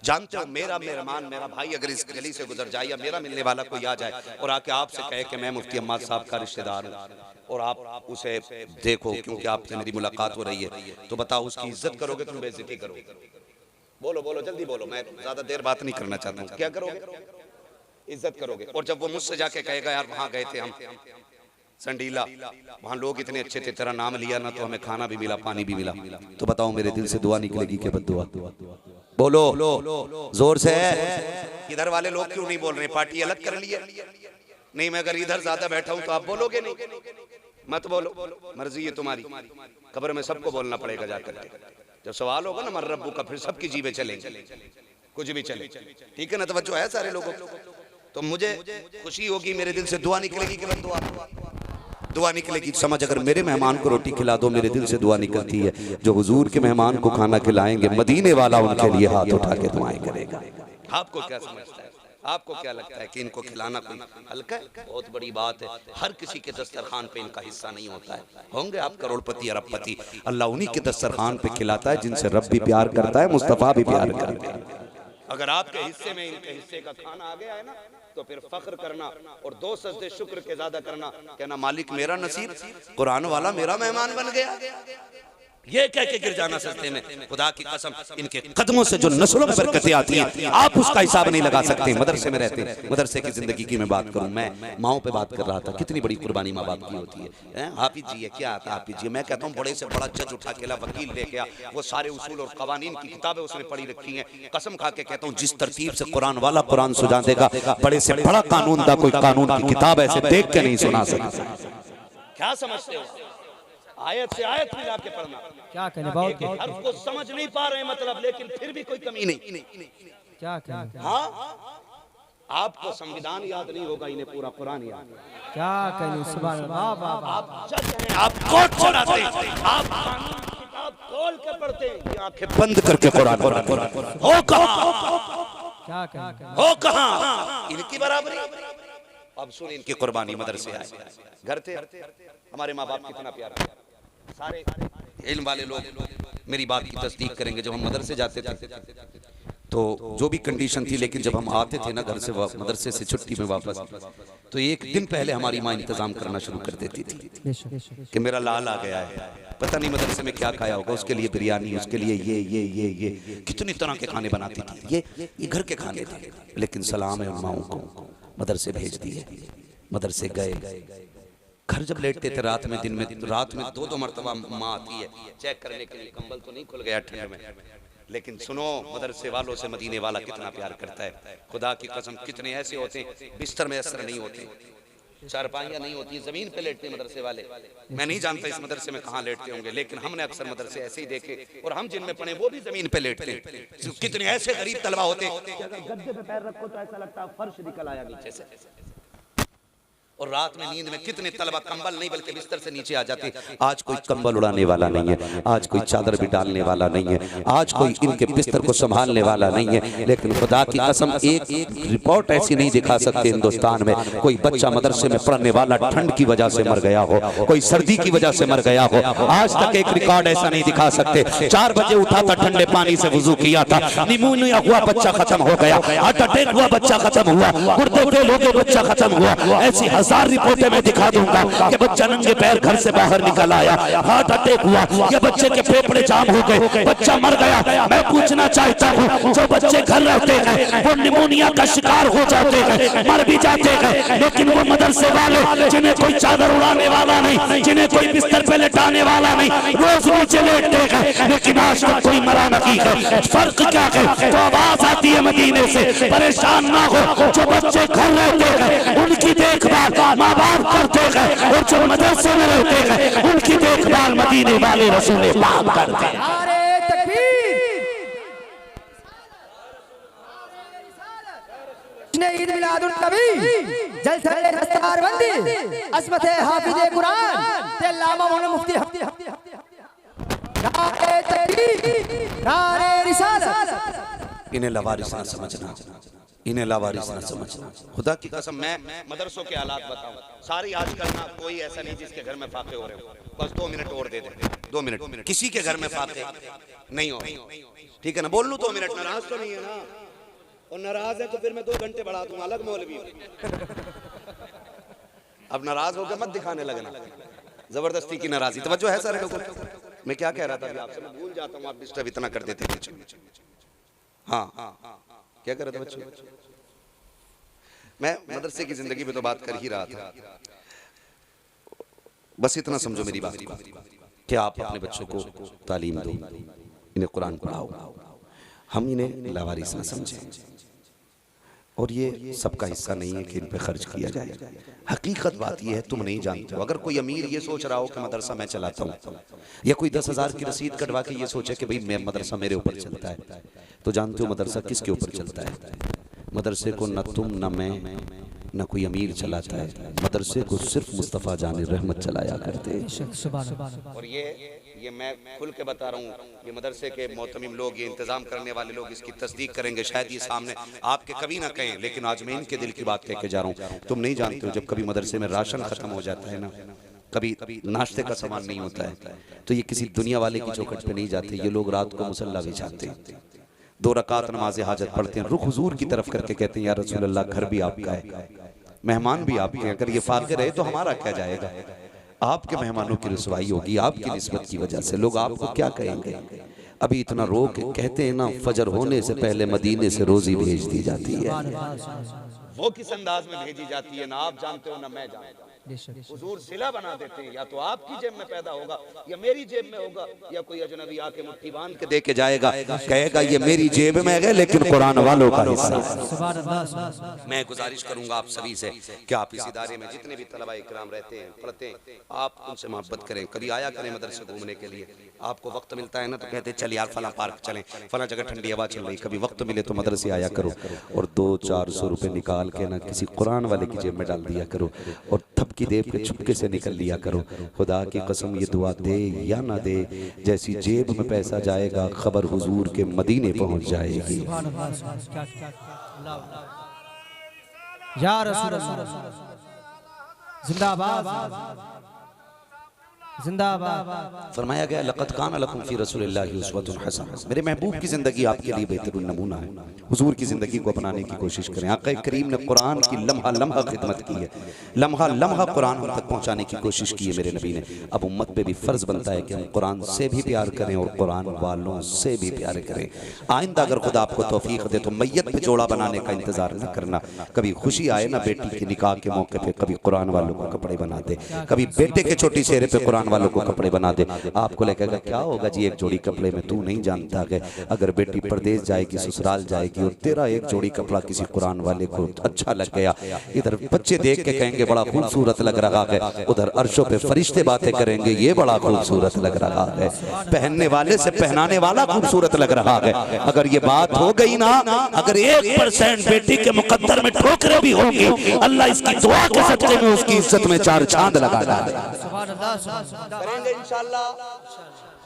जानते हो मेरा मेहमान, मेरा भाई अगर इस गली से गुजर जाए या मेरा मिलने वाला कोई आ जाए और आके आपसे कहे कि मैं मुफ्ती हम्माद साहब का रिश्तेदार हूँ और आप उसे देखो क्योंकि आपसे मेरी मुलाकात हो रही है, तो बताओ उसकी इज्जत करोगे तुम बेइज्जती करोगे? बोलो बोलो जल्दी बोलो, मैं ज्यादा देर बात नहीं करना चाहता हूँ। क्या करोगे? इज्जत करोगे। और जब वो मुझसे जाके कहेगा यार वहाँ गए थे हम संडीला, वहाँ लोग इतने अच्छे थे, तेरा नाम लिया ना तो हमें खाना भी मिला, पानी भी मिला, तो बताओ मेरे दिल से दुआ निकलेगी कि बद्दुआ? बोलो जोर से। इधर वाले लोग क्यों नहीं बोल रहे? पार्टी अलग कर लिया? नहीं, मैं अगर इधर ज्यादा बैठा हूं तो आप बोलोगे नहीं? मत बोलो, मर्जी है तुम्हारी। कब्र में सबको बोलना पड़ेगा जाकर। जब सवाल होगा ना मर रब्बू का, फिर सबकी जीवें चलेंगी, कुछ भी चले। ठीक है ना? तवज्जो है सारे लोगों को? तो मुझे खुशी होगी, मेरे दिल से दुआ निकलेगी कि बद्दुआ। दुआ निकलेगी। समझ, अगर मेरे मेहमान को रोटी खिला दो, मेरे दिल से दुआ निकलती है। जो हुजूर के मेहमान को खाना खिलाएंगे, मदीने वाला उनके लिए हाथ उठा के दुआएं करेगा। आपको क्या समझता है? आपको क्या लगता है कि इनको खिलाना कोई हल्का है? बहुत बड़ी बात है। हर किसी के दस्तरखान पे इनका हिस्सा नहीं होता है। होंगे आप करोड़पति अरबपति, अल्लाह उन्हीं के दस्तरखान पे खिलाता है जिनसे रब भी प्यार करता है, मुस्तफा भी प्यार करता है। अगर आपके हिस्से में इनके हिस्से का खाना आ गया है ना, तो फिर फख्र करना और 2 सजदे शुक्र के ज्यादा करना, कहना मालिक मेरा नसीब, कुरान वाला मेरा मेहमान बन गया। ये कह के गिर जाना सजदे में। खुदा की कसम, इनके कदमों से जो नस्लों में बरकतें आती हैं, आप उसका हिसाब नहीं लगा सकते। मदरसे में रहते हैं, मदरसे की जिंदगी की मैं बात करूं, मैं माओ पे बात कर रहा था, कितनी बड़ी कुर्बानी माँ बाप की होती है। हाफिज जी है, क्या आता हाफिज जी? मैं कहता हूँ बड़े से बड़ा जज उठा के वकील ले गया, वो सारे उसूल और कवानीन की किताबें उसने पढ़ी रखी हैं। कसम खा के कहता हूँ, जिस तरतीब से कुरान वाला कुरान सुझा देगा, बड़े से बड़ा कानून दा कोई कानून की किताब ऐसे देख के नहीं सुना सकता। क्या समझते हो? आयत से आयत मिला के पढ़ना। क्या करें, बहुत हर्फ को समझ नहीं पा रहे मतलब, लेकिन फिर भी कोई कमी नहीं। क्या करें? हाँ, आपको संविधान याद नहीं होगा, इन्हें पूरा कुरान याद। क्या करें? सुभान अल्लाह। आप जज हैं, आप कोर्ट चलाते हैं, आप कानून की किताब खोल के पढ़ते हैं, आंखें बंद करके कुरान हो कहां? क्या करें? हो कहां? इनकी बराबरी। अब सुन इनकी कुर्बानी। मदरसे आए, घर थे, हमारे माँ बाप कितना प्यारा। सारे इल्म वाले लोग मेरी बात की तस्दीक करेंगे। जब हम मदरसे जाते थे तो जो भी कंडीशन थी, लेकिन जब हम आते थे ना घर से, मदरसे से छुट्टी में वापस, तो एक दिन पहले हमारी माँ इंतजाम करना शुरू कर देती थी कि मेरा लाल आ गया है, पता नहीं मदरसे में क्या खाया होगा, उसके लिए बिरयानी, उसके लिए ये कितनी तरह के खाने बनाती थी। ये घर के खाने थे, लेकिन सलाम है उन माओं को, मदरसे भेज दिए। मदरसे गए, घर जब लेटते थे रात में, दिन में, रात में 2-2 मरतबा माँ आती है चेक करने के लिए, कंबल तो नहीं खुल गया ठंड में। लेकिन सुनो, मदरसे वालों से मदीने वाला कितना प्यार करता है। खुदा की कसम, कितने ऐसे होते हैं बिस्तर में असर नहीं होते, चारपाइयाँ नहीं होती, जमीन पे लेटते मदरसे वाले। मैं नहीं जानता इस मदरसे में कहाँ लेटते होंगे, लेकिन हमने अक्सर मदरसे ऐसे ही देखे, और हम जिनमें पढ़े वो भी जमीन पे लेटते हैं। कितने ऐसे गरीब तलबा होते हैं, गद्दे पे पैर रखो तो ऐसा लगता है फर्श निकल आया नीचे से। और रात में नींद में कितने तलबा कंबल नहीं बल्कि बिस्तर से नीचे आ जाते। आज कोई कंबल उड़ाने वाला नहीं है, आज कोई चादर भी डालने वाला नहीं है, आज कोई इनके बिस्तर को संभालने वाला नहीं है। लेकिन खुदा की कसम, एक रिपोर्ट ऐसी नहीं दिखा सकते हिंदुस्तान में कोई बच्चा मदरसे में पढ़ने वाला ठंड की वजह से मर गया हो, कोई सर्दी की वजह से मर गया हो। आज तक एक रिकॉर्ड ऐसा नहीं दिखा सकते। 4 बजे उठा था, ठंडे पानी से वुजू किया था, निमोनिया हुआ, बच्चा खत्म हो गया, हार्ट अटैक हुआ, बच्चा खत्म हुआ, गुर्दे फेल हो गए, बच्चा खत्म हुआ। ऐसी 1000 रिपोर्टें मैं दिखा दूंगा कि बच्चा नंगे पैर घर से बाहर निकल आया, हार्ट अटैक हुआ, ये बच्चे के फेफड़े जाम हो गए, बच्चा मर गया। मैं पूछना चाहता हूँ, जो बच्चे घर रहते हैं वो निमोनिया का शिकार हो जाते हैं, मर भी जाते हैं, लेकिन वो मदरसे वाले जिन्हें कोई चादर उड़ाने वाला नहीं, जिन्हें कोई बिस्तर पे लेटाने वाला नहीं, रोज नीचे लेटते हैं, लेकिन आज तक कोई मरा नहीं है। फर्क क्या है? तो आवाज आती है मदीने से, परेशान ना हो। जो बच्चे घर रहते हैं उनकी देखभाल माँ बाप करते हैं, और जो मदरसे में रहते हैं उनकी देखभाल मदीने वाले रसूल पाक करते हैं। नारे तकबीर, ईद मिलादुन नबी, जलसा दस्तारबंदी, अज़मत हाफिज़ कुरान ते अल्लामा मौलाना मुफ्ती। नारे तकबीर, नारे रिसालत। इन्हें लवारिस ना समझना, इन्हें लावारिस ना समझना। खुदा की कसम, मैं मदरसों के हालात बताऊं, सारी आजकल ना कोई ऐसा नहीं जिसके घर में फाके हो रहे हो। बस 2 मिनट और दे दे, 2 मिनट, किसी के घर में फाके नहीं हो, ठीक है ना? बोल लूं 2 मिनट, नाराज तो नहीं है ना? और नाराज है तो फिर मैं 2 घंटे बढ़ा दूंगा, अलग मौलवी हूं। अब नाराज होकर मत दिखाने लगना, जबरदस्ती की नाराजगी। तवज्जो है सारे लोगों को? मैं क्या कह रहा था अभी आपसे, मैं भूल जाता हूँ, आप डिस्टर्ब इतना कर देते हैं। हाँ, क्या कर रहे थे बच्चों? मैं मदरसे की जिंदगी पे तो बात कर ही रहा था। बस इतना समझो मेरी बात को कि आप अपने बच्चों को तालीम दो, इन्हें कुरान पढ़ाओ, हम इन्हें लावारिस ना समझें। और ये सबका हिस्सा नहीं है कि इन पे खर्च किया जाए। हकीकत बात ये है, तुम नहीं जानते हो। अगर कोई अमीर ये सोच रहा हो कि मदरसा मैं चलाता हूँ, या कोई 10,000 की रसीद कटवा के ये सोचे कि भाई मैं मदरसा मेरे ऊपर चलता है, तो जानते हो मदरसा किसके ऊपर चलता है? मदरसे को न तुम न मैं न कोई अमीर चलाता है, मदरसे को सिर्फ मुस्तफ़ा जान रहमत चलाया करते। और ये मैं खुल के बता रहा हूँ, ये मदरसे के मोहतमिम लोग, ये इंतज़ाम करने वाले लोग इसकी तस्दीक करेंगे। शायद ये सामने आपके कभी ना कहें, लेकिन आज मैं इनके दिल की बात कह के जा रहा हूँ। तुम नहीं जानते हो, जब कभी मदरसे में राशन ख़त्म हो जाता है ना, कभी नाश्ते का सामान नहीं होता है, तो ये किसी दुनिया वाले की चौखट पे नहीं जाते। ये लोग रात को मुसल्ला बिछाते हैं, 2 रकात नमाज हाजत पढ़ते हैं, रुख हुजूर की तरफ करके कहते हैं या रसूल अल्लाह, घर भी आपका है, मेहमान भी आपके हैं, अगर ये फाके रहे तो हमारा क्या जाएगा। आपके मेहमानों की रसवाई होगी आपकी निस्बत की वजह से, लोग आपको क्या कहेंगे। अभी इतना रोक कहते हैं ना, फजर होने से पहले मदीने से रोजी भेज दी जाती है। वो किस अंदाज में भेजी जाती है ना आप जानते हो ना मैं जानता हूं। हुजूर सिला बना देते हैं, या तो आपकी जेब में पैदा होगा या मेरी जेब में होगा, या कोई अजनबी आके मुट्ठी बांध के दे के जाएगा, कहेगा ये मेरी जेब में है लेकिन कुरान वालों का हिस्सा। मैं गुजारिश करूंगा आप सभी से कि आप इस इदारे में जितने भी तलबा इकराम रहते हैं, पढ़ते हैं, आप उनसे मोहब्बत करें, कभी आया करें मदरसे घूमने के लिए। आपको वक्त मिलता है ना तो कहते चल यार फला पार्क चलें, फला जगह ठंडी हवा चल रही, कभी वक्त मिले तो मदरसे आया करो और 200-400 रुपए निकाल के ना किसी कुरान वाले की जेब में डाल दिया करो और थपकी दे के छुपके से निकल लिया करो। खुदा की कसम ये दुआ दे या ना दे, जैसी जेब में पैसा जाएगा खबर हुजूर के मदीने पहुंच जाएगी। या रसूल अल्लाह जिंदाबाद जिंदाबाद। फरमाया गया लक़द कान लकुम फ़ी रसूलिल्लाहि उस्वतुन हसना, मेरे महबूब की जिंदगी आपके लिए बेहतरीन नमूना है। हुजूर की जिंदगी को अपनाने की कोशिश करें। आक़ा करीम ने कुरान की लम्हा लम्हा खिदमत की है, लम्हा लम्हा कुरान हम तक पहुँचाने की कोशिश की है मेरे नबी ने। अब उम्मत पे भी फ़र्ज बनता है कि हम कुरान से भी प्यार करें और कुरान वालों से भी प्यार करें। आइंदा अगर खुदा आपको तौफीक दे तो मैयत पे जोड़ा बनाने का इंतजार न करना। कभी खुशी आए ना बेटी के निकाह के मौके पे, कभी कुरान वालों को कपड़े बना दे, कभी बेटे के छोटी चेहरे पे कुरान वालों को कपड़े बना दे। आपको लगेगा क्या होगा जी एक जोड़ी कपड़े में, तू नहीं जानता है अगर बेटी परदेश जाएगी, ससुराल जाएगी और तेरा एक जोड़ी कपड़ा किसी कुरान वाले को अच्छा लग गया, इधर बच्चे देख के कहेंगे बड़ा खूबसूरत लग रहा है, उधर अर्शों पे फरिश्ते बातें करेंगे ये बड़ा खूबसूरत लग रहा है, पहनने वाले से पहनाने वाला खूबसूरत लग रहा है। अगर ये बात हो गई ना, अगर 1% बेटी के मुकद्दर में ठोकरें भी होंगी, अल्लाह इसकी दुआ के सदके में उसकी इज्जत में 4 चांद लगा डाले। इंशाअल्लाह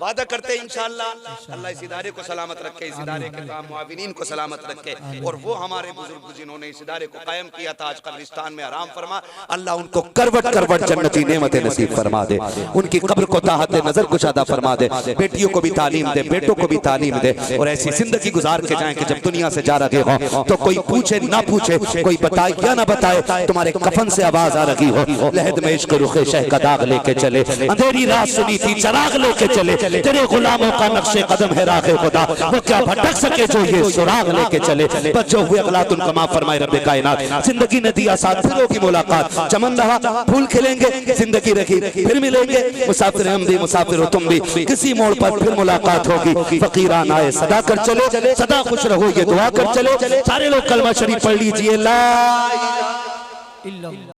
वादा करते हैं इंशाअल्लाह। अल्लाह इस इदारे को सलामत रखे, इस इदारे के तमाम मुआविनीन को सलामत रखे, और वो हमारे बुजुर्ग जिन्होंने इस इदारे को कायम किया था आज कब्रिस्तान में आराम फरमा, अल्लाह उनको करवट करवट जन्नती नेमतें नसीब फरमा दे, उनकी कब्र को ताहत नजर कुशादा फरमा दे, बेटियों को भी तालीम दे, बेटों को भी तालीम दे, और ऐसी जिंदगी गुजार के जाएं कि जब दुनिया से जा रहे हो तो कोई पूछे ना पूछे, कोई बताए या ना बताए, तुम्हारे कफन से आवाज आ रही हो लहद में इश्क रुखे शह का दाग लेके चले, अंधेरी रात सुनी थी चराग लेके चले, तेरे गुलामों का नक्शे कदम है राहे खुदा, वो क्या भटक सके जो ये सुराग लेके चले। बच्चों हुए अगलातुन कमा फरमाए रब्बे कायनात, जिंदगी ने दिया साथियों की मुलाकात, चमन रहा फूल खिलेंगे, जिंदगी रखी फिर मिलेंगे, मुसाफिर हम भी मुसाफिर हो तुम भी, किसी मोड़ पर फिर मुलाकात होगी। फकीरान आए सदा कर चले, सदा खुश रहो ये दुआ कर चले। सारे लोग कलमा शरीफ पढ़ लीजिए, ला इलाहा इल्लल्लाह।